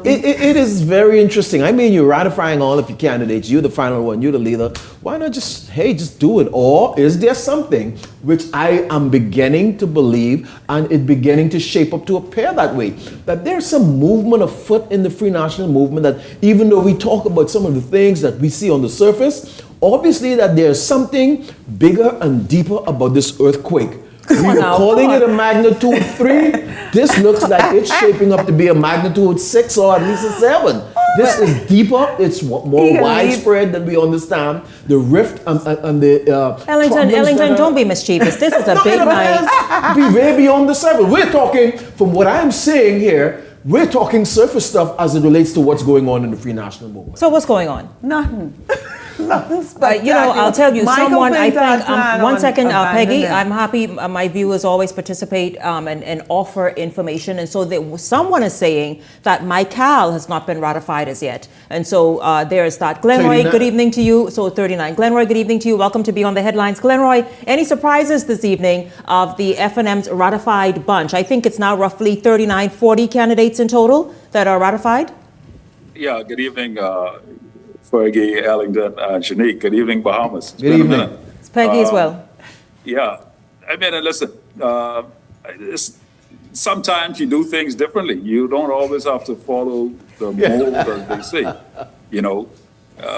Speaker 15: it is very interesting. I mean, you're ratifying all of your candidates. You're the final one. You're the leader. Why not just do it? Or is there something which I am beginning to believe, and it beginning to shape up to appear that way, that there's some movement afoot in the Free National Movement, that even though we talk about some of the things that we see on the surface, obviously that there's something bigger and deeper about this earthquake. We were calling it a magnitude 3. This looks like it's shaping up to be a magnitude 6 or at least a 7. This is deeper. It's more widespread than we understand. The rift and the
Speaker 12: Ellington, don't be mischievous. This is a big night.
Speaker 15: Be way beyond the surface. We're talking, from what I'm saying here, we're talking surface stuff as it relates to what's going on in the Free National Movement.
Speaker 12: So what's going on?
Speaker 4: Nothing.
Speaker 12: I'll tell you, one second, Peggy, I'm happy my viewers always participate and offer information. And so someone is saying that Michael has not been ratified as yet. And so there's that. Glenroy, 39. Good evening to you. So 39. Glenroy, good evening to you. Welcome to Be on the Headlines. Glenroy, any surprises this evening of the FNM's ratified bunch? I think it's now roughly 39, 40 candidates in total that are ratified.
Speaker 16: Yeah, good evening. Fergie, Ellington, and Shanique. Good evening, Bahamas.
Speaker 15: Good evening.
Speaker 12: It's Peggy as well.
Speaker 16: Yeah. I mean, listen, sometimes you do things differently. You don't always have to follow the mold, as they say. You know,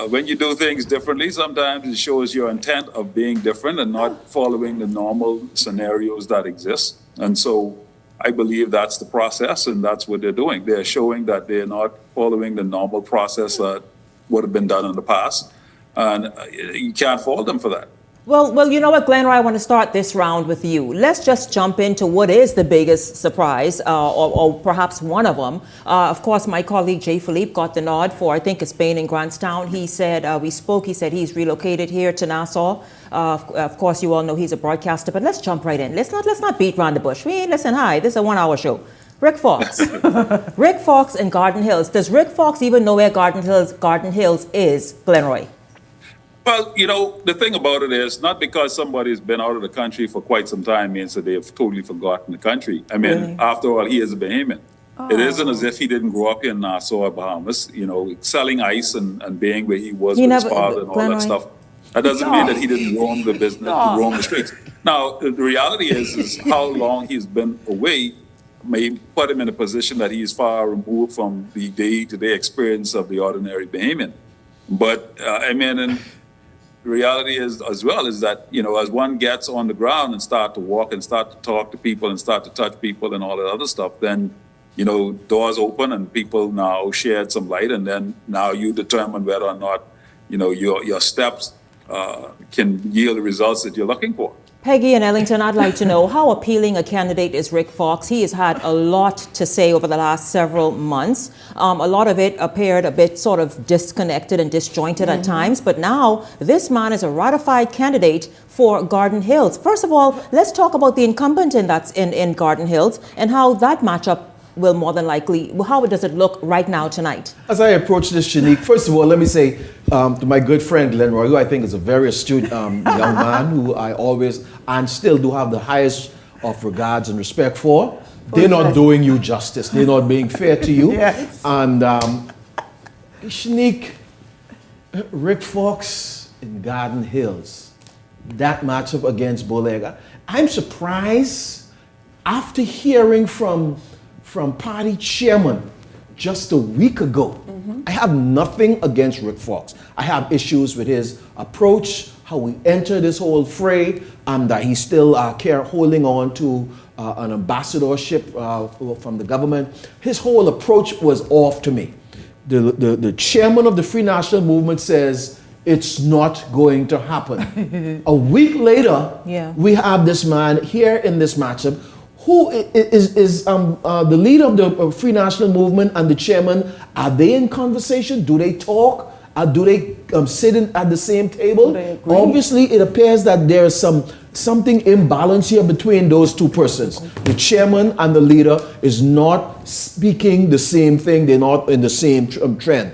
Speaker 16: when you do things differently, sometimes it shows your intent of being different and not following the normal scenarios that exist. And so I believe that's the process, and that's what they're doing. They're showing that they're not following the normal process that would have been done in the past, and you can't fault them for that.
Speaker 12: Well, you know what, Glenroy, I want to start this round with you. Let's just jump into what is the biggest surprise, or perhaps one of them. Of course, my colleague Jay Philippe got the nod for, I think, Spain and Grantstown. He said, he said he's relocated here to Nassau. Of course, you all know he's a broadcaster, but let's jump right in. Let's not beat around the bush. Listen, this is a 1-hour show. Rick Fox. Rick Fox in Garden Hills. Does Rick Fox even know where Garden Hills is, Glenroy?
Speaker 16: Well, the thing about it is not because somebody's been out of the country for quite some time means that they've totally forgotten the country. I mean,
Speaker 4: Really?
Speaker 16: after all, he is a Bahamian.
Speaker 4: Oh.
Speaker 16: It isn't as if he didn't grow up in Nassau, Bahamas, selling ice and being where he was
Speaker 12: He
Speaker 16: with his
Speaker 12: never-
Speaker 16: father and all that
Speaker 12: Glenroy.
Speaker 16: stuff. That doesn't mean that he didn't roam the business, roam the streets. Now, the reality is how long he's been away may put him in a position that he's far removed from the day-to-day experience of the ordinary Bahamian. But, and the reality is as well is that, as one gets on the ground and start to walk and start to talk to people and start to touch people and all that other stuff, then, doors open and people now shed some light, and then now you determine whether or not, your steps can yield the results that you're looking for.
Speaker 12: Peggy and Ellington, I'd like to know how appealing a candidate is Rick Fox. He has had a lot to say over the last several months. A lot of it appeared a bit sort of disconnected and disjointed at times, but now this man is a ratified candidate for Garden Hills. First of all, let's talk about the incumbent that's in Garden Hills and how that matchup will more than likely, how does it look right now tonight?
Speaker 15: As I approach this, Shanique, first of all, let me say to my good friend Glenroy, who I think is a very astute young man, who I always and still do have the highest of regards and respect for. They're not doing you justice. They're not being fair to you.
Speaker 4: Yes.
Speaker 15: And Shanique, Rick Fox in Garden Hills, that matchup against Bolega. I'm surprised after hearing from party chairman just a week ago. I have nothing against Rick Fox. I have issues with his approach, how we entered this whole fray, and that he's still holding on to an ambassadorship from the government. His whole approach was off to me. The chairman of the Free National Movement says it's not going to happen. A week later, we have this man here in this matchup who is the leader of the Free National Movement and the chairman. Are they in conversation? Do they talk? Do they sit at the same table? Obviously, it appears that there is something imbalance here between those two persons. The chairman and the leader is not speaking the same thing. They're not in the same trend.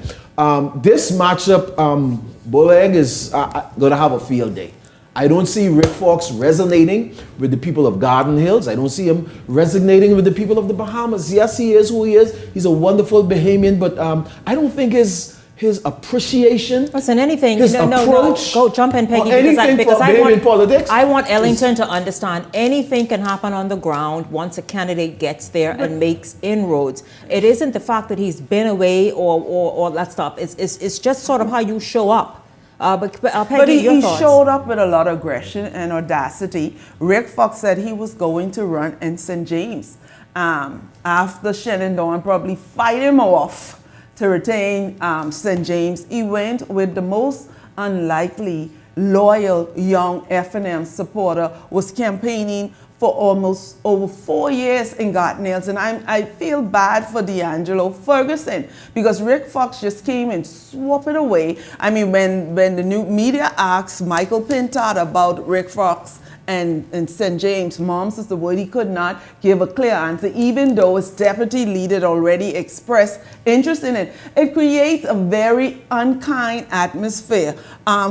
Speaker 15: This matchup, Boleg is going to have a field day. I don't see Rick Fox resonating with the people of Garden Hills. I don't see him resonating with the people of the Bahamas. Yes, he is who he is. He's a wonderful Bahamian, but I don't think his appreciation,
Speaker 12: listen, anything,
Speaker 15: his
Speaker 12: no,
Speaker 15: approach,
Speaker 12: go jump in, Peggy,
Speaker 15: because
Speaker 12: I want Ellington to understand anything can happen on the ground once a candidate gets there and makes inroads. It isn't the fact that he's been away or that stuff. It's just sort of how you show up. But Peggy,
Speaker 4: he
Speaker 12: thoughts?
Speaker 4: showed up with a lot of aggression and audacity. Rick Fox said he was going to run in St. James. After Shenandoah probably fight him off to retain St. James, he went with the most unlikely, loyal young F&M supporter, was campaigning for almost over 4 years in Garden Hills. And I feel bad for D'Angelo Ferguson because Rick Fox just came and swooped it away. I mean, when the new media asked Michael Pintard about Rick Fox and St. James, Mom says the word he could not give a clear answer, even though his deputy leader had already expressed interest in it. It creates a very unkind atmosphere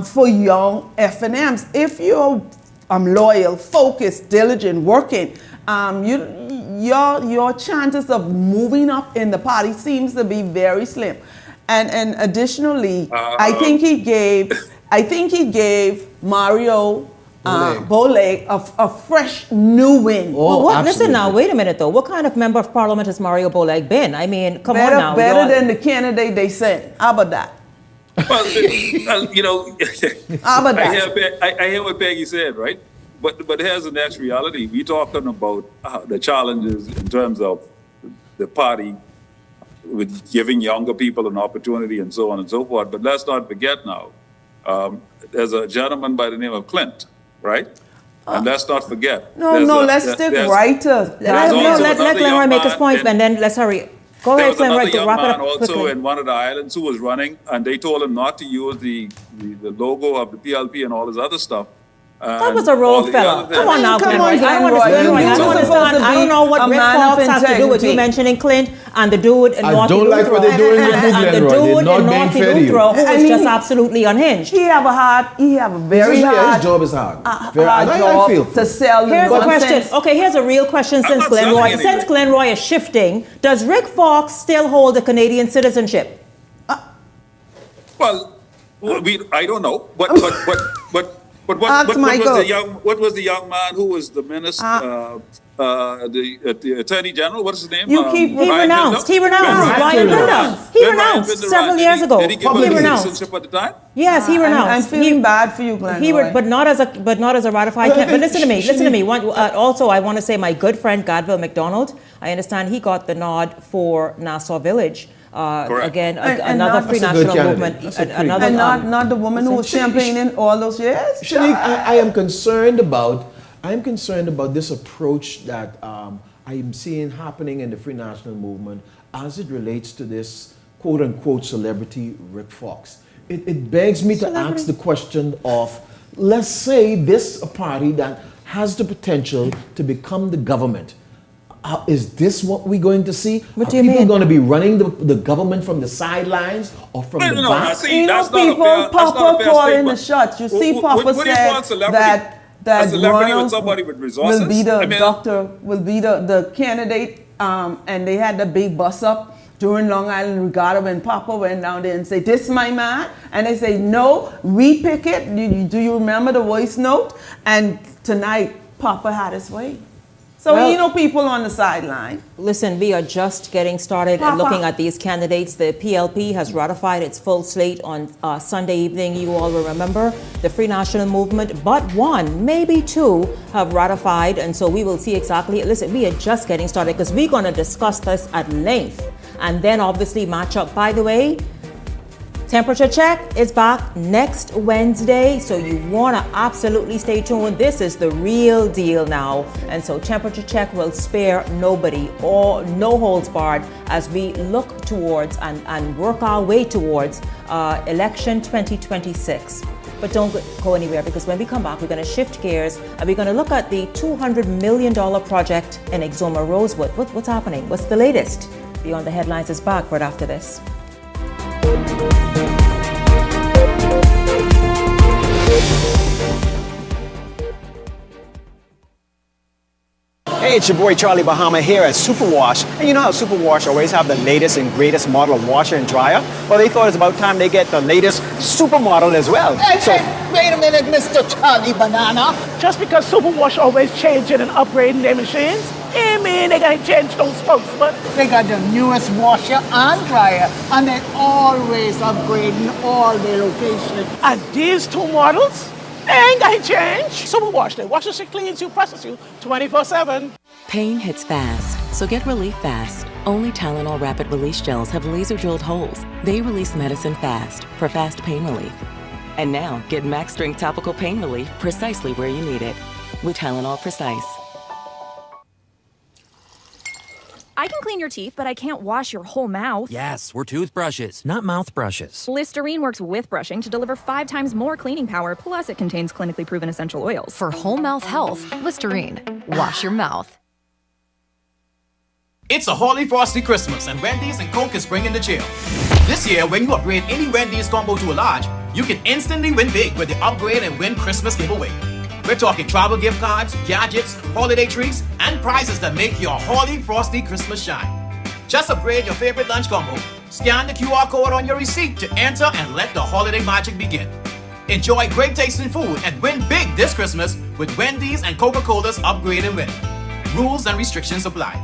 Speaker 4: for young F&Ms. If you're loyal, focused, diligent, working, your chances of moving up in the party seems to be very slim. And additionally, I think he gave Mario Boleg a fresh new win.
Speaker 12: Listen now, wait a minute though. What kind of member of parliament has Mario Boleg been? I mean, come on now.
Speaker 4: Better than the candidate they sent. How about that?
Speaker 16: Well, I hear what Peggy said, right? But here's the next reality. We're talking about the challenges in terms of the party with giving younger people an opportunity and so on and so forth. But let's not forget now, there's a gentleman by the name of Clint, right? And let's not forget.
Speaker 4: Let's stick right to
Speaker 12: let Glenroy make his point, and then let's hurry. Go ahead,
Speaker 16: Glenroy.
Speaker 12: Glenroy, wrap it up
Speaker 16: also
Speaker 12: quickly.
Speaker 16: in one of the islands who was running, and they told him not to use the logo of the PLP and all this other stuff.
Speaker 12: That was a rogue fella. Come on now,
Speaker 4: Come
Speaker 12: Glenroy.
Speaker 4: on,
Speaker 12: I don't
Speaker 4: Glenroy.
Speaker 12: understand.
Speaker 4: You
Speaker 12: I don't
Speaker 4: supposed
Speaker 12: understand.
Speaker 4: to
Speaker 12: I don't know
Speaker 4: be
Speaker 12: what
Speaker 4: a
Speaker 12: Rick
Speaker 4: man of
Speaker 12: Fox has to do with you
Speaker 4: integrity.
Speaker 12: mentioning Clint and the dude in
Speaker 15: I
Speaker 12: North
Speaker 15: don't like what they're doing with you,
Speaker 12: and the
Speaker 15: Glenroy. They're
Speaker 12: dude
Speaker 15: not
Speaker 12: in
Speaker 15: being
Speaker 12: North
Speaker 15: fair to you.
Speaker 12: Luthra who
Speaker 4: I
Speaker 12: was
Speaker 4: mean,
Speaker 12: just absolutely unhinged.
Speaker 4: He have a very
Speaker 15: His
Speaker 4: hard,
Speaker 15: job is hard.
Speaker 4: hard
Speaker 15: I
Speaker 4: job
Speaker 15: feel
Speaker 4: to sell the
Speaker 12: Here's a
Speaker 4: nonsense.
Speaker 12: question. Okay, here's a real question since
Speaker 16: not selling
Speaker 12: Glenroy.
Speaker 16: anything.
Speaker 12: Since Glenroy is shifting, does Rick Fox still hold a Canadian citizenship?
Speaker 16: Well, I don't know. What
Speaker 4: Ask Michael.
Speaker 16: what was the young man who was the minister, the Attorney General? What's his name?
Speaker 4: You keep-
Speaker 12: He renounced. He renounced. Ryan Binder. He renounced several years ago.
Speaker 16: Did he give
Speaker 12: He
Speaker 16: him
Speaker 12: renounced.
Speaker 16: citizenship at the time?
Speaker 12: Yes, he renounced.
Speaker 4: I'm feeling bad for you, Glenn.
Speaker 12: But not as a ratified. But listen to me. Listen to me. Also, I want to say my good friend Gadville McDonald. I understand he got the nod for Nassau Village. Again, another free national movement.
Speaker 4: Not the woman who was campaigning all those years.
Speaker 15: Shanique, I am concerned about this approach that I am seeing happening in the Free National Movement as it relates to this quote-unquote celebrity Rick Fox. It begs me to ask the question of, let's say this a party that has the potential to become the government. Is this what we're going to see?
Speaker 12: What
Speaker 15: Are
Speaker 12: do you
Speaker 15: people
Speaker 12: mean?
Speaker 15: going to be running the government from the sidelines or from the back?
Speaker 4: You know, people Papa calling the shots. You see, Papa said that
Speaker 16: celebrity
Speaker 4: Ronald
Speaker 16: with somebody with resources.
Speaker 4: will be the doctor, will be the candidate, and they had the big bus up during Long Island Regatta when Papa went down there and said, "This my man," and they say, "No, we pick it." Do you remember the voice note? And tonight, Papa had his way. So, people on the sideline.
Speaker 12: Listen, we are just getting started and looking at these candidates. The PLP has ratified its full slate on Sunday evening. You all will remember the Free National Movement, but one, maybe two, have ratified. And so we will see exactly. Listen, we are just getting started because we're going to discuss this at length and then obviously match up. By the way, Temperature Check is back next Wednesday, so you want to absolutely stay tuned. This is the real deal now, and so Temperature Check will spare nobody or no holds barred as we look towards and work our way towards election 2026. But don't go anywhere, because when we come back, we're going to shift gears and we're going to look at the $200 million project in Exuma Rosewood. What's happening? What's the latest? Beyond the Headlines is back right after this.
Speaker 3: Hey, it's your boy Charlie Bahama here at Superwash. And you know how Superwash always have the latest and greatest model of washer and dryer? Well, they thought it's about time they get the latest supermodel as well.
Speaker 17: Hey, wait a minute, Mr. Charlie Banana. Just because Superwash always changing and upgrading their machines, I mean they gotta change those folks, but they got the newest washer and dryer, and they always upgrading all their locations. And these two models, they ain't gotta change. Superwash, they wash you, cleans you, presses you 24/7.
Speaker 18: Pain hits fast, so get relief fast. Only Tylenol Rapid Release Gels have laser-drilled holes. They release medicine fast for fast pain relief. And now, get Max Strength Topical Pain Relief precisely where you need it with Tylenol Precise.
Speaker 19: I can clean your teeth, but I can't wash your whole mouth.
Speaker 20: Yes, we're toothbrushes, not mouth brushes.
Speaker 19: Listerine works with brushing to deliver 5 times more cleaning power, plus it contains clinically proven essential oils.
Speaker 21: For whole mouth health, Listerine. Wash your mouth.
Speaker 27: It's a Holy Frosty Christmas, and Wendy's and Coke is bringing the chill. This year, when you upgrade any Wendy's combo to a large, you can instantly win big with the Upgrade and Win Christmas giveaway. We're talking travel gift cards, gadgets, holiday treats, and prizes that make your Holy Frosty Christmas shine. Just upgrade your favorite lunch combo, scan the QR code on your receipt to enter, and let the holiday magic begin. Enjoy great tasting food and win big this Christmas with Wendy's and Coca-Cola's Upgrade and Win. Rules and restrictions apply.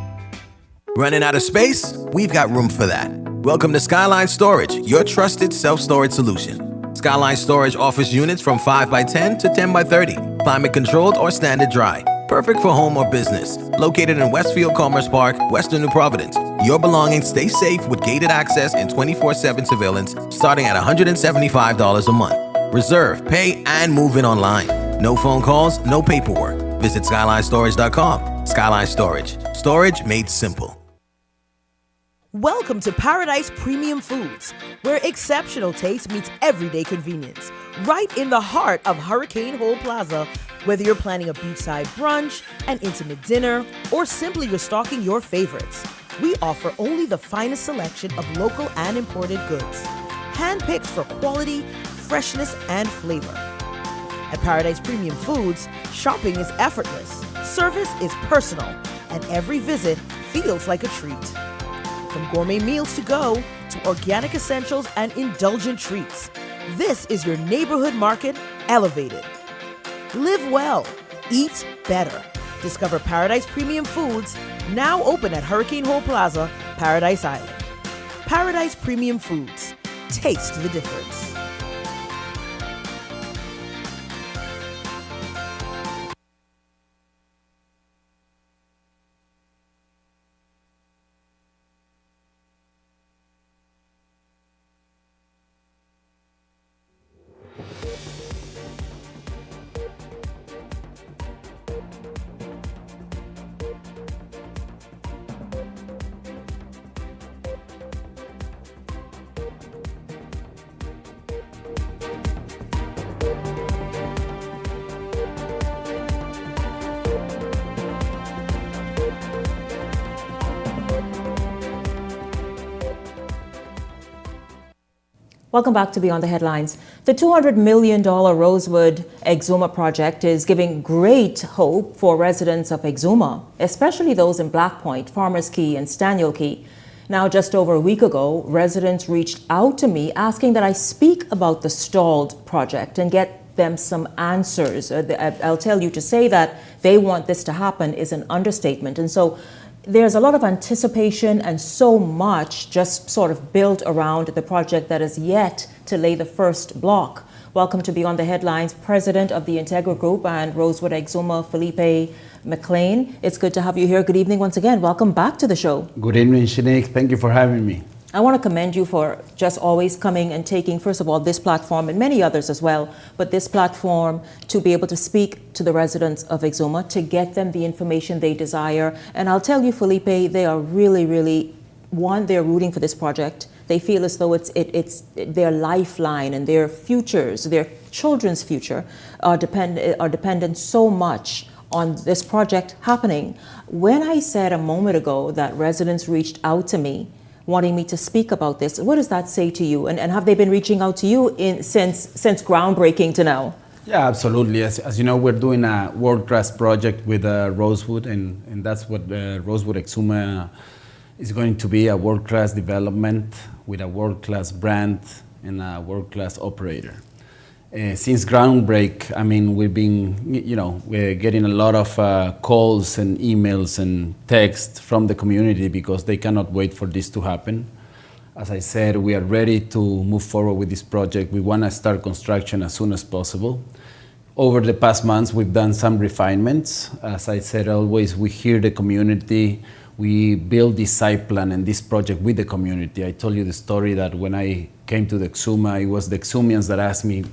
Speaker 1: Running out of space? We've got room for that. Welcome to Skyline Storage, your trusted self-storage solution. Skyline Storage offers units from 5x10 to 10x30, climate controlled or standard dry. Perfect for home or business. Located in Westfield Commerce Park, Western New Providence. Your belongings stay safe with gated access and 24/7 surveillance starting at $175 a month. Reserve, pay, and move in online. No phone calls, no paperwork. Visit SkylineStorage.com. Skyline Storage. Storage made simple.
Speaker 7: Welcome to Paradise Premium Foods, where exceptional taste meets everyday convenience. Right in the heart of Hurricane Hole Plaza, Whether you're planning a beachside brunch, an intimate dinner, or simply restocking your favorites, we offer only the finest selection of local and imported goods, handpicked for quality, freshness, and flavor. At Paradise Premium Foods, shopping is effortless, service is personal, and every visit feels like a treat. From gourmet meals to go to organic essentials and indulgent treats, this is your neighborhood market elevated. Live well, eat better. Discover Paradise Premium Foods, now open at Hurricane Hole Plaza, Paradise Island. Paradise Premium Foods. Taste the difference.
Speaker 12: Welcome back to Beyond the Headlines. The $200 million Rosewood Exuma project is giving great hope for residents of Exuma, especially those in Black Point, Farmers Key, and Staniel Key. Now, just over a week ago, residents reached out to me asking that I speak about the stalled project and get them some answers. I'll tell you, to say that they want this to happen is an understatement. And so there's a lot of anticipation and so much just sort of built around the project that is yet to lay the first block. Welcome to Beyond the Headlines, President of the Integra Group and Rosewood Exuma, Felipe McLean. It's good to have you here. Good evening once again. Welcome back to the show.
Speaker 2: Good evening, Shanique. Thank you for having me.
Speaker 12: I want to commend you for just always coming and taking, first of all, this platform and many others as well, but this platform to be able to speak to the residents of Exuma, to get them the information they desire. And I'll tell you, Felipe, they are really, they're rooting for this project. They feel as though it's their lifeline and their futures, their children's future are dependent so much on this project happening. When I said a moment ago that residents reached out to me wanting me to speak about this, what does that say to you? And have they been reaching out to you since groundbreaking to now?
Speaker 2: Yeah, absolutely. As you know, we're doing a world-class project with Rosewood, and that's what Rosewood Exuma is going to be, a world-class development with a world-class brand and a world-class operator. Since groundbreak, I mean, we've been, we're getting a lot of calls and emails and texts from the community because they cannot wait for this to happen. As I said, we are ready to move forward with this project. We want to start construction as soon as possible. Over the past months, we've done some refinements. As I said, always, we hear the community. We build this site plan and this project with the community. I told you the story that when I came to the Exuma, it was the Exumians that asked me,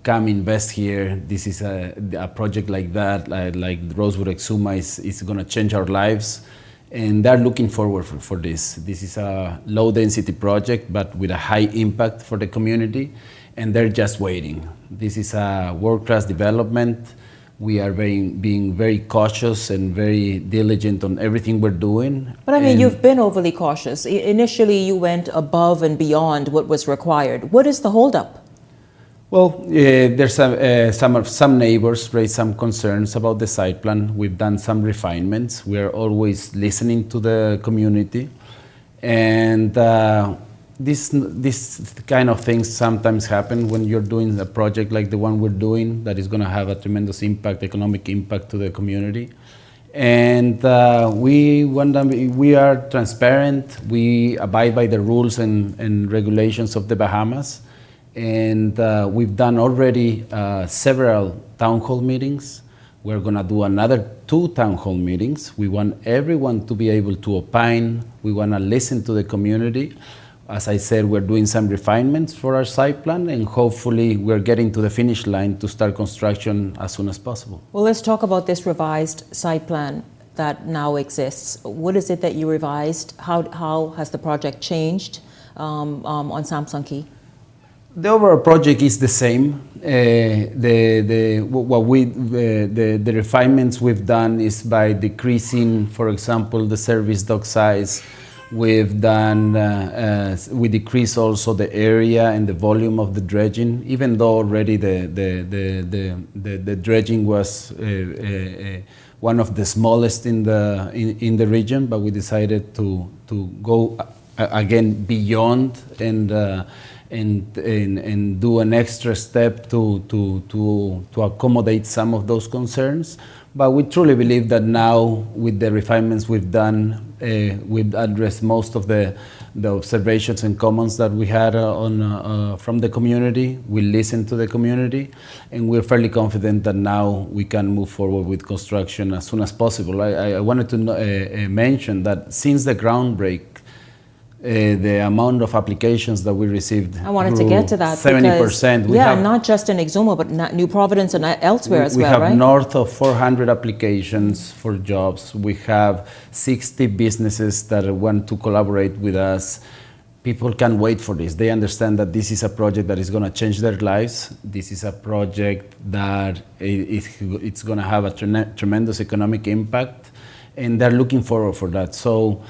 Speaker 2: come invest here. This is a project like that, like Rosewood Exuma is going to change our lives. And they're looking forward for this. This is a low density project, but with a high impact for the community. And they're just waiting. This is a world-class development. We are being very cautious and very diligent on everything we're doing.
Speaker 12: But I mean, you've been overly cautious. Initially, you went above and beyond what was required. What is the holdup?
Speaker 2: Well, there's some neighbors raised some concerns about the site plan. We've done some refinements. We're always listening to the community. And this kind of things sometimes happen when you're doing a project like the one we're doing that is going to have a tremendous impact, economic impact to the community. And we are transparent. We abide by the rules and regulations of the Bahamas. And we've done already several town hall meetings. We're going to do another 2 town hall meetings. We want everyone to be able to opine. We want to listen to the community. As I said, we're doing some refinements for our site plan, and hopefully we're getting to the finish line to start construction as soon as possible.
Speaker 12: Well, let's talk about this revised site plan that now exists. What is it that you revised? How has the project changed on Samsung Key?
Speaker 2: The overall project is the same. The refinements we've done is by decreasing, for example, the service dock size. We've done, we decrease also the area and the volume of the dredging, even though already the dredging was one of the smallest in the region, but we decided to go again beyond and do an extra step to accommodate some of those concerns. But we truly believe that now, with the refinements we've done, we've addressed most of the observations and comments that we had from the community. We listened to the community, and we're fairly confident that now we can move forward with construction as soon as possible. I wanted to mention that since the groundbreak, the amount of applications that we received,
Speaker 12: I wanted to get to that.
Speaker 2: 70%.
Speaker 12: Not just in Exuma, but New Providence and elsewhere as well, right?
Speaker 2: We have north of 400 applications for jobs. We have 60 businesses that want to collaborate with us. People can't wait for this. They understand that this is a project that is going to change their lives. This is a project that it's going to have a tremendous economic impact, and they're looking forward for that. So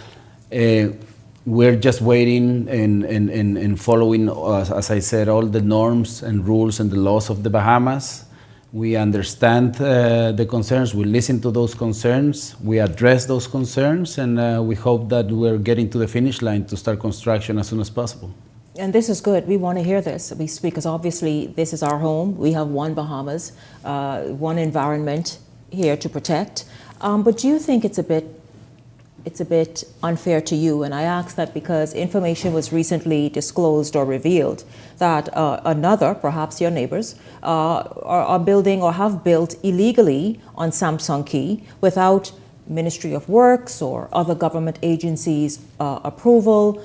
Speaker 2: we're just waiting and following, as I said, all the norms and rules and the laws of the Bahamas. We understand the concerns, we listen to those concerns, we address those concerns, and we hope that we're getting to the finish line to start construction as soon as possible.
Speaker 12: And this is good. We want to hear this because obviously this is our home. We have one Bahamas, one environment here to protect. But do you think it's a bit unfair to you? And I ask that because information was recently disclosed or revealed that another, perhaps your neighbors, are building or have built illegally on Samsung Key without Ministry of Works or other government agencies' approval.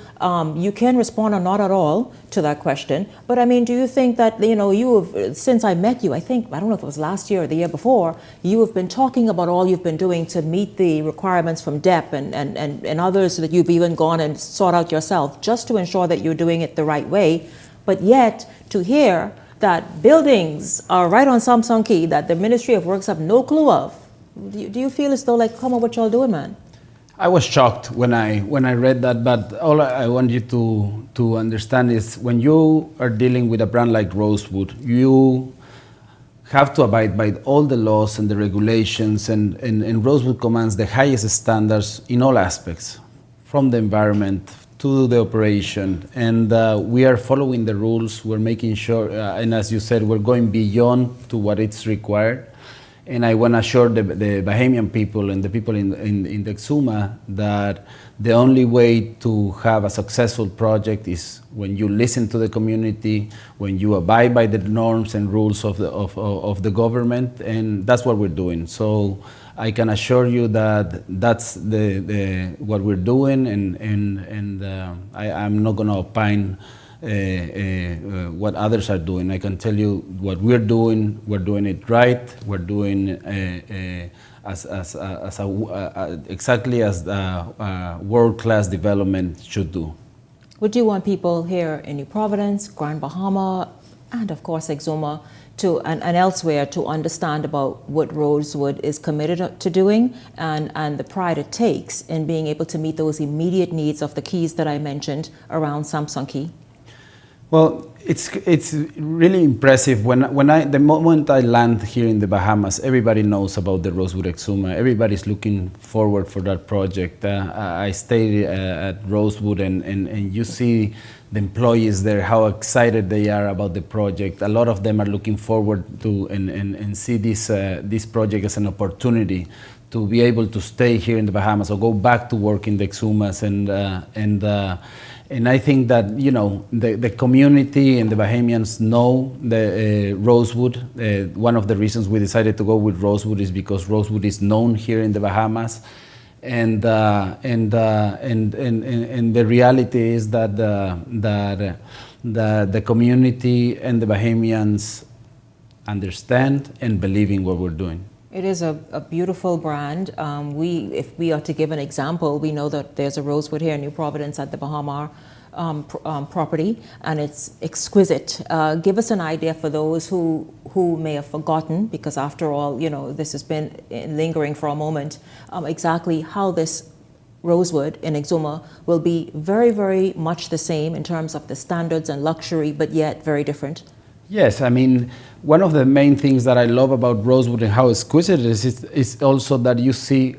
Speaker 12: You can respond or not at all to that question. But I mean, do you think that, you have, since I met you, I don't know if it was last year or the year before, you have been talking about all you've been doing to meet the requirements from DEP and others that you've even gone and sought out yourself just to ensure that you're doing it the right way. But yet, to hear that buildings are right on Samsung Key that the Ministry of Works have no clue of, do you feel as though, like, come on, what y'all doing, man?
Speaker 2: I was shocked when I read that, but all I want you to understand is when you are dealing with a brand like Rosewood, you have to abide by all the laws and the regulations, and Rosewood commands the highest standards in all aspects, from the environment to the operation, and we are following the rules. We're making sure, and as you said, we're going beyond to what it's required. And I want to assure the Bahamian people and the people in the Exuma that the only way to have a successful project is when you listen to the community, when you abide by the norms and rules of the government, and that's what we're doing. So I can assure you that that's what we're doing, and I'm not going to opine what others are doing. I can tell you what we're doing it right. We're doing exactly as world-class development should do.
Speaker 12: Would you want people here in New Providence, Grand Bahama, and of course Exuma, and elsewhere to understand about what Rosewood is committed to doing and the pride it takes in being able to meet those immediate needs of the keys that I mentioned around Samsung Key?
Speaker 2: Well, it's really impressive. The moment I land here in the Bahamas, everybody knows about the Rosewood Exuma. Everybody's looking forward for that project. I stayed at Rosewood, and you see the employees there, how excited they are about the project. A lot of them are looking forward to and see this project as an opportunity to be able to stay here in the Bahamas or go back to work in the Exumas, and I think that the community and the Bahamians know the Rosewood. One of the reasons we decided to go with Rosewood is because Rosewood is known here in the Bahamas, and the reality is that the community and the Bahamians understand and believe in what we're doing.
Speaker 12: It is a beautiful brand. If we are to give an example, we know that there's a Rosewood here in New Providence at the Bahama property, and it's exquisite. Give us an idea for those who may have forgotten, because after all, this has been lingering for a moment, exactly how this Rosewood in Exuma will be very, very much the same in terms of the standards and luxury, but yet very different.
Speaker 2: Yes, I mean, one of the main things that I love about Rosewood and how exquisite it is also that you see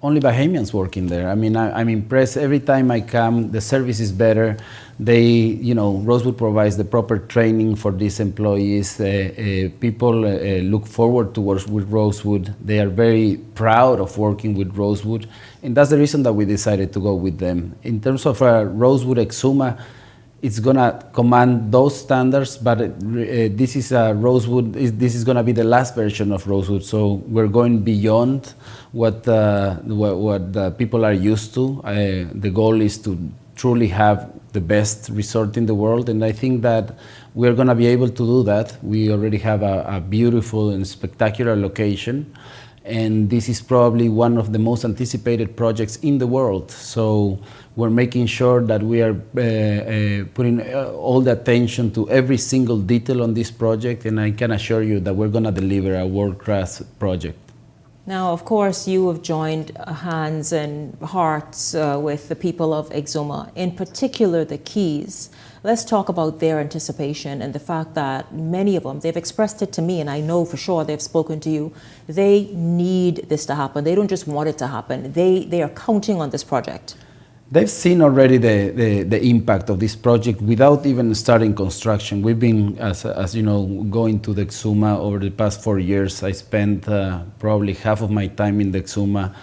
Speaker 2: only Bahamians working there. I mean, I'm impressed every time I come. The service is better. Rosewood provides the proper training for these employees. People look forward to work with Rosewood. They are very proud of working with Rosewood, and that's the reason that we decided to go with them. In terms of Rosewood Exuma, it's gonna command those standards, but this is Rosewood. This is gonna be the last version of Rosewood, so we're going beyond what the people are used to. The goal is to truly have the best resort in the world, and I think that we're gonna be able to do that. We already have a beautiful and spectacular location, and this is probably one of the most anticipated projects in the world. So we're making sure that we are putting all the attention to every single detail on this project, and I can assure you that we're going to deliver a world-class project.
Speaker 12: Now, of course, you have joined hands and hearts with the people of Exuma, in particular the Keys. Let's talk about their anticipation and the fact that many of them, they've expressed it to me, and I know for sure they've spoken to you. They need this to happen. They don't just want it to happen. They are counting on this project.
Speaker 2: They've seen already the impact of this project without even starting construction. We've been, as you know, going to the Exuma over the past 4 years. I spent probably half of my time in the Exuma.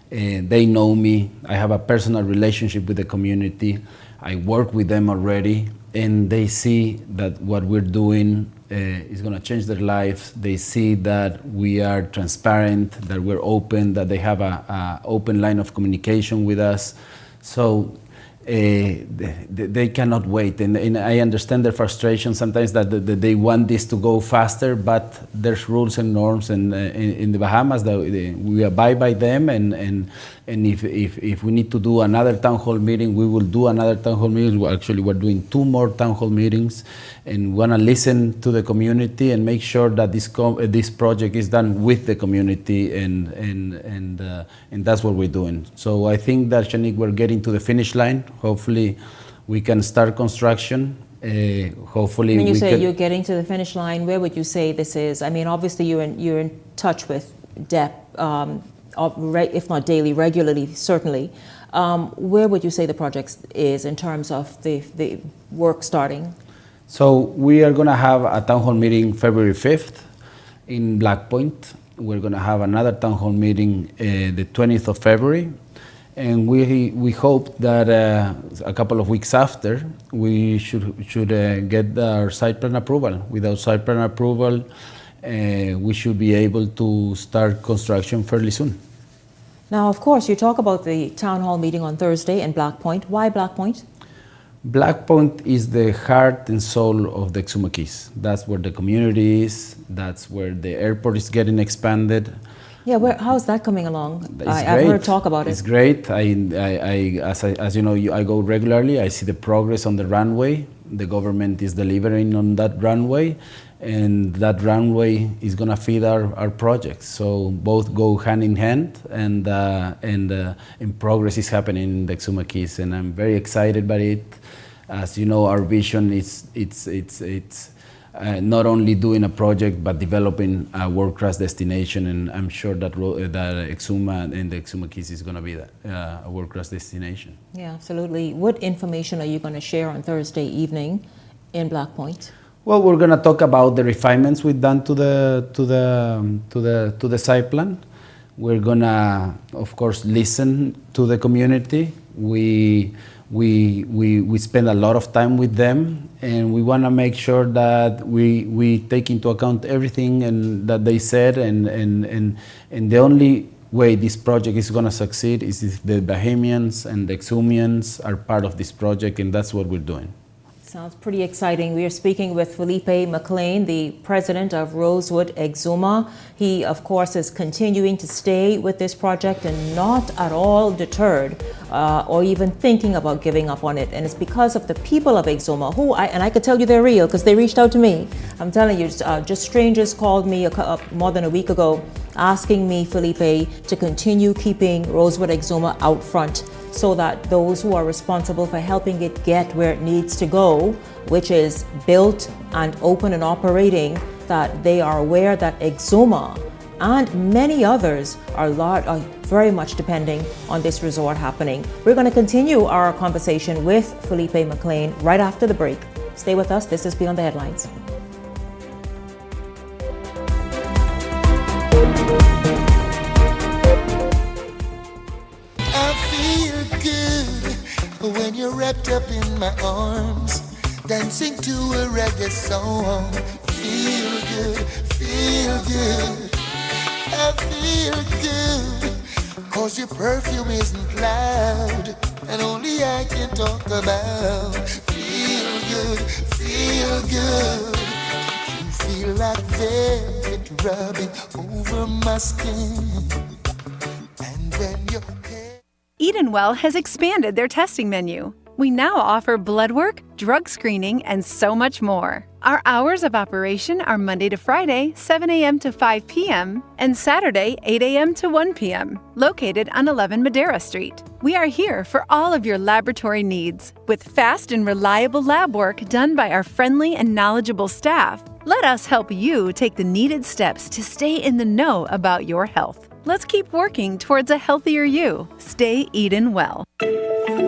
Speaker 2: They know me. I have a personal relationship with the community. I work with them already, and they see that what we're doing is going to change their lives. They see that we are transparent, that we're open, that they have an open line of communication with us. So they cannot wait, and I understand their frustration sometimes that they want this to go faster, but there's rules and norms, and in the Bahamas that we abide by them, and if we need to do another town hall meeting, we will do another town hall meeting. Actually, we're doing 2 more town hall meetings, and want to listen to the community and make sure that this project is done with the community, and that's what we're doing. So I think that, Shanique, we're getting to the finish line. Hopefully, we can start construction. Hopefully,
Speaker 12: when you say you're getting to the finish line, where would you say this is? I mean, obviously, you're in touch with DEP, if not daily, regularly, certainly. Where would you say the project is in terms of the work starting?
Speaker 2: So we are going to have a town hall meeting February 5th in Black Point. We're going to have another town hall meeting the 20th of February. And we hope that a couple of weeks after, we should get our site plan approval. Without site plan approval, we should be able to start construction fairly soon.
Speaker 12: Now, of course, you talk about the town hall meeting on Thursday in Black Point. Why Black Point?
Speaker 2: Black Point is the heart and soul of the Exuma Keys. That's where the community is. That's where the airport is getting expanded.
Speaker 12: Yeah, how is that coming along? I've heard talk about it.
Speaker 2: It's great. As you know, I go regularly. I see the progress on the runway. The government is delivering on that runway, and that runway is going to feed our projects. So both go hand in hand, and progress is happening in the Exuma Keys, and I'm very excited by it. As you know, our vision is not only doing a project, but developing a world-class destination, and I'm sure that Exuma and the Exuma Keys is going to be a world-class destination.
Speaker 12: Yeah, absolutely. What information are you going to share on Thursday evening in Black Point?
Speaker 2: Well, we're going to talk about the refinements we've done to the site plan. We're going to, of course, listen to the community. We spend a lot of time with them, and we want to make sure that we take into account everything and that they said, and the only way this project is going to succeed is if the Bahamians and the Exumians are part of this project, and that's what we're doing.
Speaker 12: Sounds pretty exciting. We are speaking with Felipe McLean, the president of Rosewood Exuma. He, of course, is continuing to stay with this project and not at all deterred or even thinking about giving up on it. And it's because of the people of Exuma, who, I could tell you they're real because they reached out to me. I'm telling you, just strangers called me more than a week ago asking me, Felipe, to continue keeping Rosewood Exuma out front, so that those who are responsible for helping it get where it needs to go, which is built and open and operating, that they are aware that Exuma and many others are very much depending on this resort happening. We're going to continue our conversation with Felipe McLean right after the break. Stay with us. This is Beyond the Headlines.
Speaker 5: When you're wrapped up in my arms, dancing to a reggae song, feel good, I feel good, 'cause your perfume isn't loud, and only I can talk about, feel good, you feel like velvet rubbing over my skin, and when you're
Speaker 26: Edenwell has expanded their testing menu. We now offer blood work, drug screening, and so much more. Our hours of operation are Monday to Friday, 7 a.m. to 5 p.m., and Saturday, 8 a.m. to 1 p.m., located on 11 Madera Street. We are here for all of your laboratory needs, with fast and reliable lab work done by our friendly and knowledgeable staff. Let us help you take the needed steps to stay in the know about your health. Let's keep working towards a healthier you. Stay Eden well.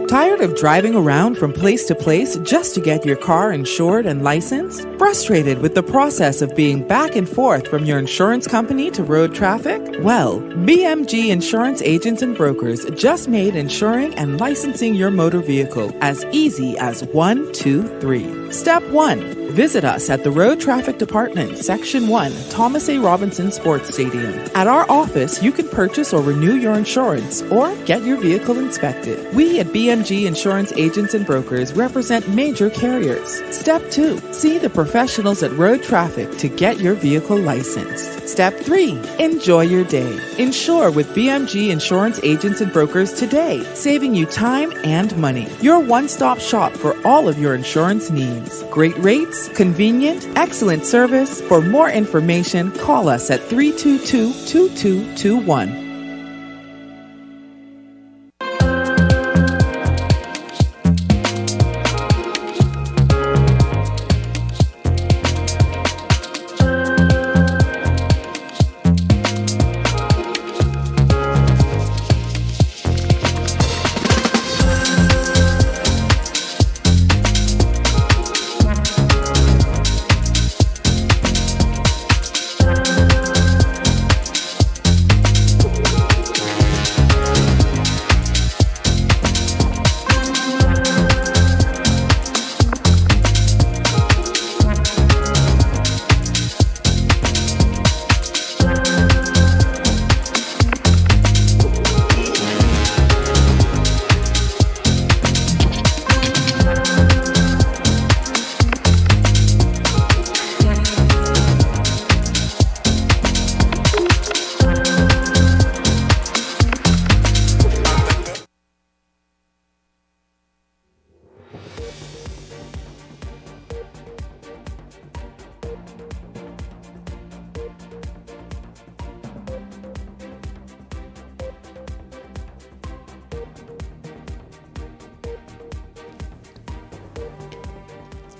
Speaker 14: Tired of driving around from place to place just to get your car insured and licensed? Frustrated with the process of being back and forth from your insurance company to road traffic? Well, BMG Insurance Agents and Brokers just made insuring and licensing your motor vehicle as easy as 1, 2, 3. Step 1. Visit us at the Road Traffic Department, Section 1, Thomas A. Robinson Sports Stadium. At our office, you can purchase or renew your insurance or get your vehicle inspected. We at BMG Insurance Agents and Brokers represent major carriers. Step 2. See the professionals at Road Traffic to get your vehicle licensed. Step 3. Enjoy your day. Insure with BMG Insurance Agents and Brokers today, saving you time and money. Your one-stop shop for all of your insurance needs. Great rates, convenient, excellent service. For more information, call us at 322-2221.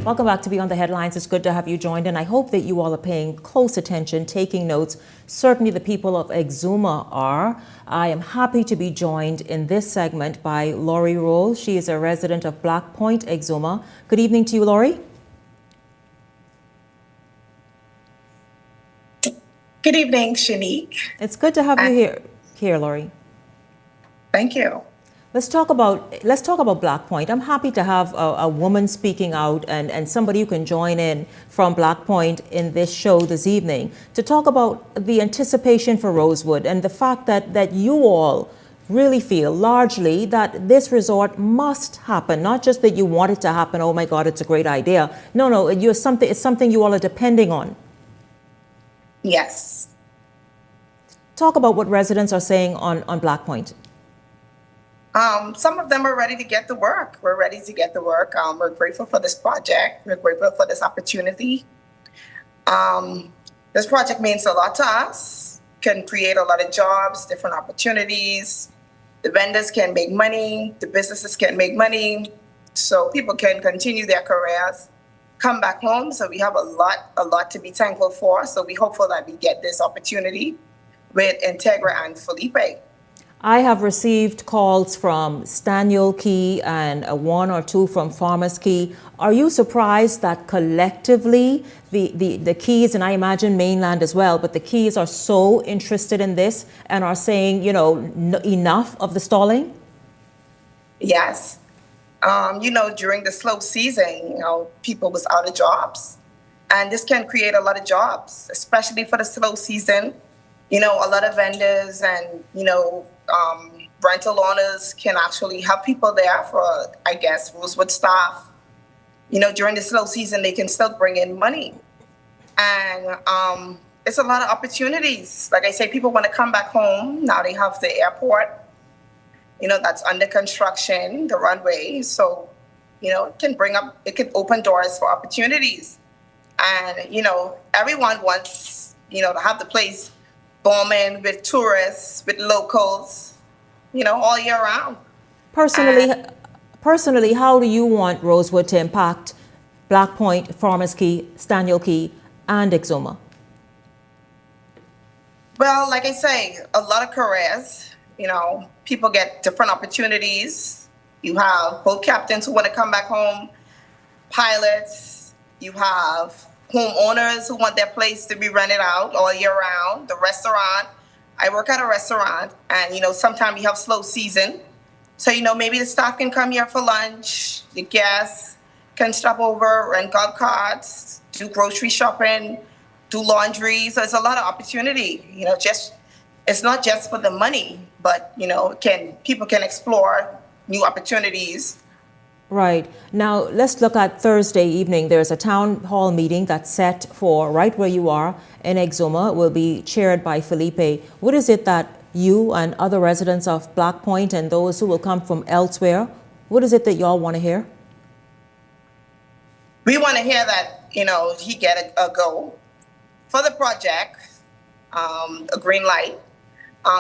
Speaker 12: Welcome back to Beyond the Headlines. It's good to have you joined, and I hope that you all are paying close attention, taking notes. Certainly the people of Exuma are. I am happy to be joined in this segment by Laurie Roll. She is a resident of Black Point, Exuma. Good evening to you, Laurie.
Speaker 6: Good evening, Shanique.
Speaker 12: It's good to have you here, Laurie.
Speaker 6: Thank you.
Speaker 12: Let's talk about Black Point. I'm happy to have a woman speaking out and somebody who can join in from Black Point in this show this evening to talk about the anticipation for Rosewood and the fact that you all really feel largely that this resort must happen, not just that you want it to happen, oh my God, it's a great idea. No, it's something you all are depending on.
Speaker 6: Yes.
Speaker 12: Talk about what residents are saying on Black Point.
Speaker 6: Some of them are ready to get to work. We're ready to get to work. We're grateful for this project. We're grateful for this opportunity. This project means a lot to us, can create a lot of jobs, different opportunities. The vendors can make money, the businesses can make money, so people can continue their careers, come back home. So we have a lot to be thankful for. So we hopeful that we get this opportunity with Integra and Felipe.
Speaker 12: I have received calls from Staniel Key and one or two from Farmers Key. Are you surprised that collectively the Keys, and I imagine mainland as well, but the Keys are so interested in this and are saying, enough of the stalling?
Speaker 6: Yes. During the slow season, people was out of jobs. And this can create a lot of jobs, especially for the slow season. A lot of vendors and, rental owners can actually have people there for, I guess, Rosewood staff. During the slow season, they can still bring in money. And it's a lot of opportunities. Like I say, people want to come back home. Now they have the airport, that's under construction, the runway. So, it can open doors for opportunities. And, everyone wants, to have the place booming with tourists, with locals, all year round.
Speaker 12: Personally, how do you want Rosewood to impact Black Point, Farmers Key, Staniel Key, and Exuma?
Speaker 6: Well, like I say, a lot of careers, people get different opportunities. You have boat captains who want to come back home, pilots, you have homeowners who want their place to be rented out all year round, the restaurant. I work at a restaurant and, sometimes you have slow season. So, maybe the staff can come here for lunch, the guests can stop over, rent golf carts, do grocery shopping, do laundry. So it's a lot of opportunity, it's not just for the money, but, people can explore new opportunities.
Speaker 12: Right. Now, let's look at Thursday evening. There's a town hall meeting that's set for right where you are in Exuma. It will be chaired by Felipe. What is it that you and other residents of Black Point and those who will come from elsewhere, what is it that y'all want to hear?
Speaker 6: We want to hear that, he get a go for the project, a green light.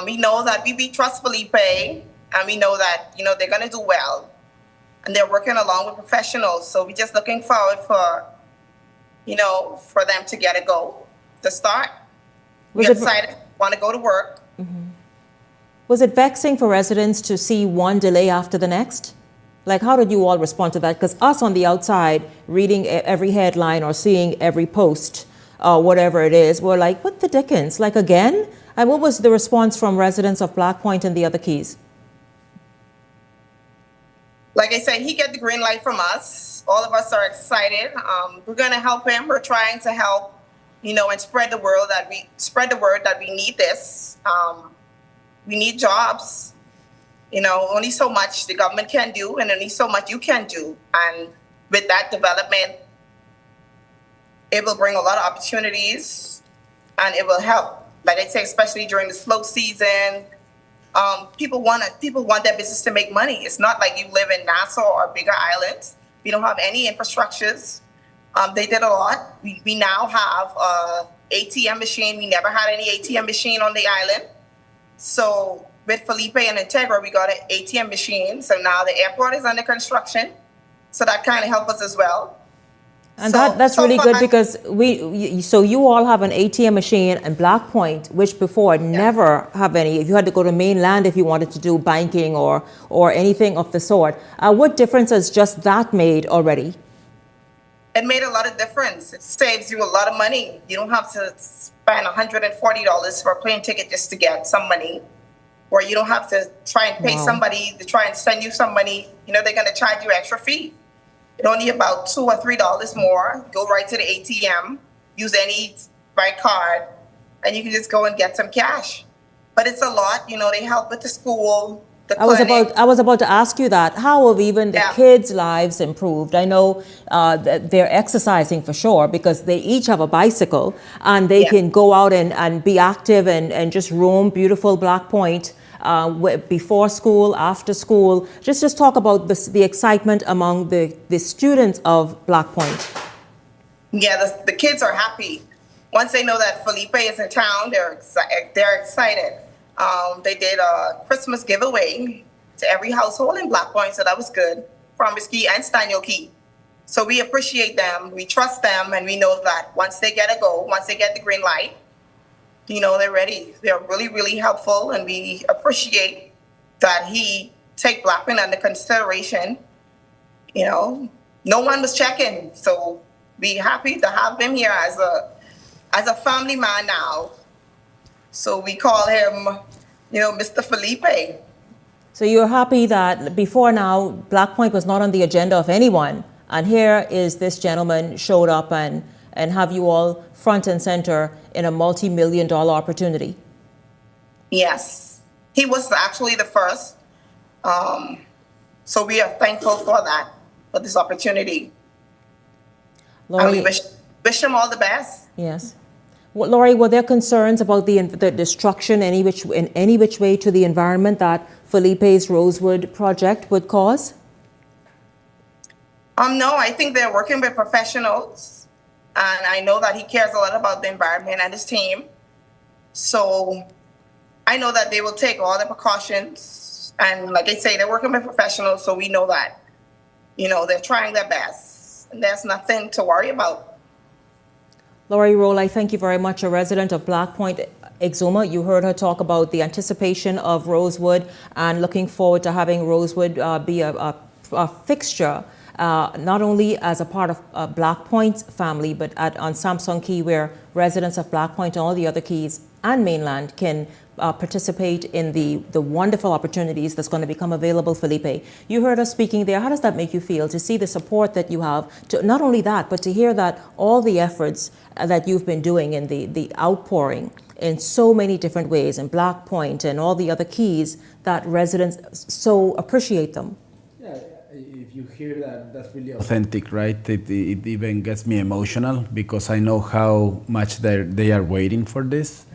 Speaker 6: We know that we trust Felipe, and we know that, they're going to do well. And they're working along with professionals. So we're just looking forward for them to get a go to start. We're excited, want to go to work.
Speaker 12: Mm-hmm. Was it vexing for residents to see one delay after the next? Like, how did you all respond to that? Because us on the outside, reading every headline or seeing every post, whatever it is, we're like, what the dickens? Like, again? And what was the response from residents of Black Point and the other Keys?
Speaker 6: Like I said, he get the green light from us. All of us are excited. We're going to help him. We're trying to help, and spread the word that we need this. We need jobs. Only so much the government can do, and only so much you can do. And with that development, it will bring a lot of opportunities, and it will help. Like I say, especially during the slow season. People want their business to make money. It's not like you live in Nassau or bigger islands. We don't have any infrastructures. They did a lot. We now have an ATM machine. We never had any ATM machine on the island. So with Felipe and Integra, we got an ATM machine. So now the airport is under construction. So that kind of helped us as well.
Speaker 12: And that's really good because so you all have an ATM machine in Black Point, which before never have any. You had to go to mainland if you wanted to do banking or anything of the sort. What difference has just that made already?
Speaker 6: It made a lot of difference. It saves you a lot of money. You don't have to spend $140 for a plane ticket just to get some money. Or you don't have to try and pay somebody to try and send you some money. They're going to charge you extra fee. It's only about $2 or $3 more. Go right to the ATM, use any bank card, and you can just go and get some cash. but it's a lot. You know, they help with the school, the
Speaker 12: I
Speaker 6: clinic.
Speaker 12: was about to ask you that. How have even the kids' lives improved? I know that they're exercising for sure because they each have a bicycle and they can go out and be active and just roam beautiful Black Point before school, after school. Just talk about the excitement among the students of Black Point.
Speaker 6: Yeah, the kids are happy. Once they know that Felipe is in town, they're excited. They did a Christmas giveaway to every household in Black Point, so that was good, from Key and Staniel Key. So we appreciate them, we trust them, and we know that once they get a go, once they get the green light, you know, they're ready. They're really, really helpful, and we appreciate that he take Black Point under consideration. You know, no one was checking, so we happy to have him here as a family man now. So we call him, you know, Mr. Felipe.
Speaker 12: So you're happy that before now, Black Point was not on the agenda of anyone. And here is this gentleman showed up and have you all front and center in a multi-million-dollar opportunity.
Speaker 6: Yes, he was actually the first. So we are thankful for that, for this opportunity.
Speaker 12: Laurie,
Speaker 6: and we wish him all the best.
Speaker 12: Yes. Well, Laurie, were there concerns about the destruction in any which way to the environment that Felipe's Rosewood project would cause?
Speaker 6: No, I think they're working with professionals, and I know that he cares a lot about the environment and his team. So I know that they will take all the precautions, and like I say, they're working with professionals, so we know that, you know, they're trying their best, and there's nothing to worry about.
Speaker 12: Laurie Roll, thank you very much, a resident of Black Point, Exuma. You heard her talk about the anticipation of Rosewood and looking forward to having Rosewood be a fixture, not only as a part of Black Point's family, but on Samsung Key, where residents of Black Point and all the other keys and mainland can participate in the wonderful opportunities that's going to become available, Felipe. You heard us speaking there. How does that make you feel to see the support that you have? To, not only that, but to hear that all the efforts that you've been doing and the outpouring in so many different ways in Black Point and all the other keys that residents so appreciate them.
Speaker 2: Yeah, if you hear that, that's really authentic, right? It even gets me emotional because I know how much they are waiting for this.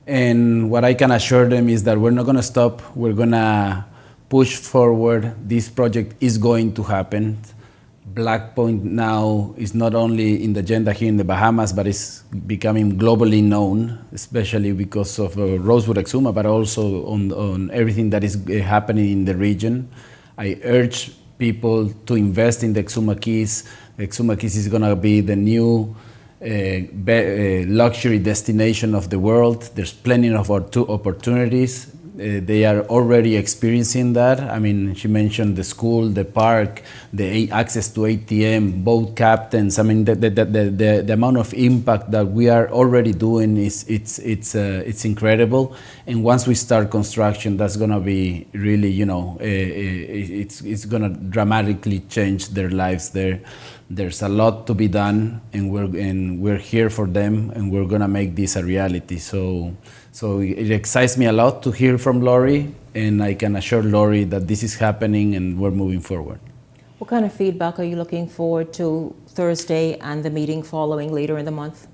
Speaker 2: And what I can assure them is that we're not going to stop. We're going to push forward. This project is going to happen. Black Point now is not only in the agenda here in the Bahamas, but it's becoming globally known, especially because of Rosewood Exuma, but also on everything that is happening in the region. I urge people to invest in the Exuma Keys. Exuma Keys is going to be the new luxury destination of the world. There's plenty of opportunities. They are already experiencing that. I mean, she mentioned the school, the park, the access to ATM, boat captains. I mean, the amount of impact that we are already doing it's incredible. And once we start construction, that's going to be really, you know, it's going to dramatically change their lives there. There's a lot to be done, and we're here for them, and we're gonna make this a reality. So it excites me a lot to hear from Laurie, and I can assure Laurie that this is happening and we're moving forward.
Speaker 12: What kind of feedback are you looking forward to Thursday and the meeting following later in the month?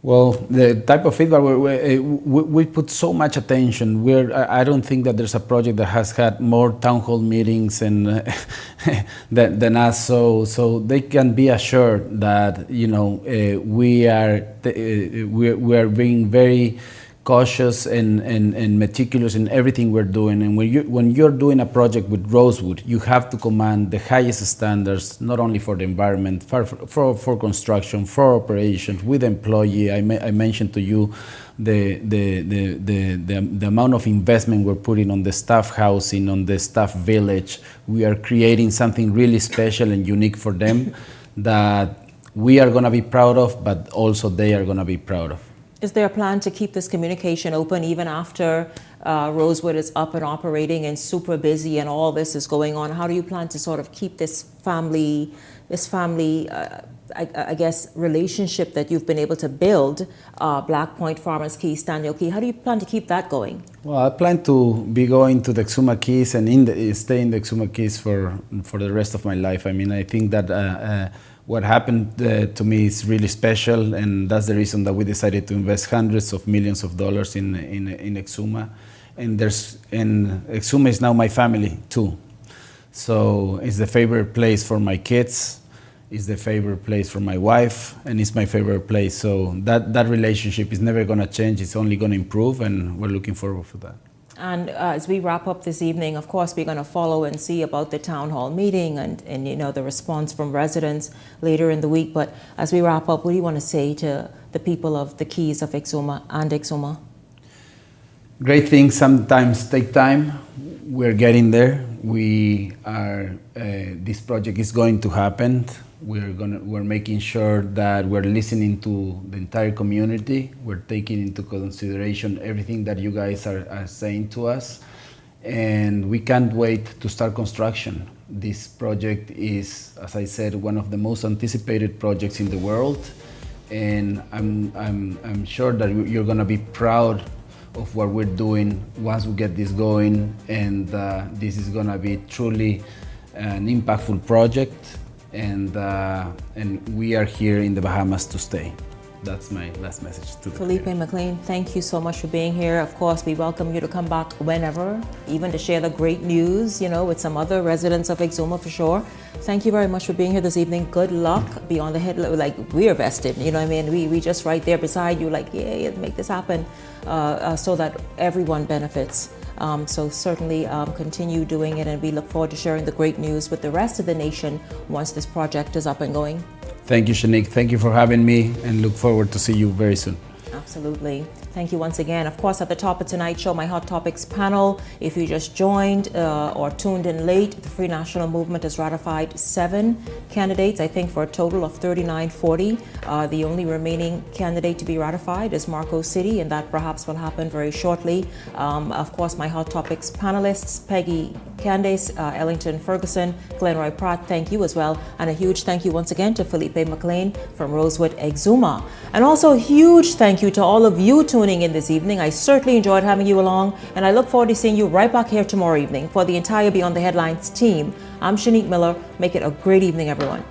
Speaker 2: Well, the type of feedback, we put so much attention. I don't think that there's a project that has had more town hall meetings and than us. So they can be assured that, you know, we are being very cautious and meticulous in everything we're doing. And when you're doing a project with Rosewood, you have to command the highest standards, not only for the environment, for construction, for operations, with employee. I mentioned to you the amount of investment we're putting on the staff housing, on the staff village. We are creating something really special and unique for them that we are going to be proud of, but also they are going to be proud of.
Speaker 12: Is there a plan to keep this communication open even after Rosewood is up and operating and super busy and all this is going on. How do you plan to sort of keep this family, I guess, relationship that you've been able to build, Black Point, Farmers Key, Stanley Key, how do you plan to keep that going?
Speaker 2: Well, I plan to be going to the Exuma Keys and stay in the Exuma Keys for the rest of my life. I mean, I think that what happened to me is really special, and that's the reason that we decided to invest hundreds of millions of dollars in Exuma. And Exuma is now my family too. So it's the favorite place for my kids, it's the favorite place for my wife, and it's my favorite place. So that relationship is never going to change, it's only going to improve, and we're looking forward for that.
Speaker 12: And as we wrap up this evening, of course, we're going to follow and see about the town hall meeting and you know, the response from residents later in the week. But as we wrap up, what do you want to say to the people of the Keys of Exuma and Exuma?
Speaker 2: Great things sometimes take time. We're getting there. We are. This project is going to happen. We're making sure that we're listening to the entire community. We're taking into consideration everything that you guys are saying to us, and we can't wait to start construction. This project is, as I said, one of the most anticipated projects in the world, and I'm sure that you're going to be proud of what we're doing once we get this going, and this is going to be truly an impactful project, and we are here in the Bahamas to stay. That's my last message to the
Speaker 12: Felipe McLean, thank you so much for being here. Of course, we welcome you to come back whenever, even to share the great news, you know, with some other residents of Exuma for sure. Thank you very much for being here this evening. Good luck. Beyond the head, like, we're vested, you know what I mean? We just right there beside you, like, yeah, make this happen so that everyone benefits. So certainly continue doing it, and we look forward to sharing the great news with the rest of the nation once this project is up and going.
Speaker 2: Thank you, Shanique. Thank you for having me, and look forward to see you very soon.
Speaker 12: Absolutely. Thank you once again. Of course, at the top of tonight's show, my Hot Topics panel, if you just joined or tuned in late, the Free National Movement has ratified 7 candidates, I think for a total of 3940. The only remaining candidate to be ratified is Marco City, and that perhaps will happen very shortly. Of course, my Hot Topics panelists, Peggy Candace, Ellington Ferguson, Glenroy Pratt, thank you as well. And a huge thank you once again to Felipe McLean from Rosewood Exuma. And also a huge thank you to all of you tuning in this evening. I certainly enjoyed having you along, and I look forward to seeing you right back here tomorrow evening. For the entire Beyond the Headlines team, I'm Shanique Miller. Make it a great evening, everyone.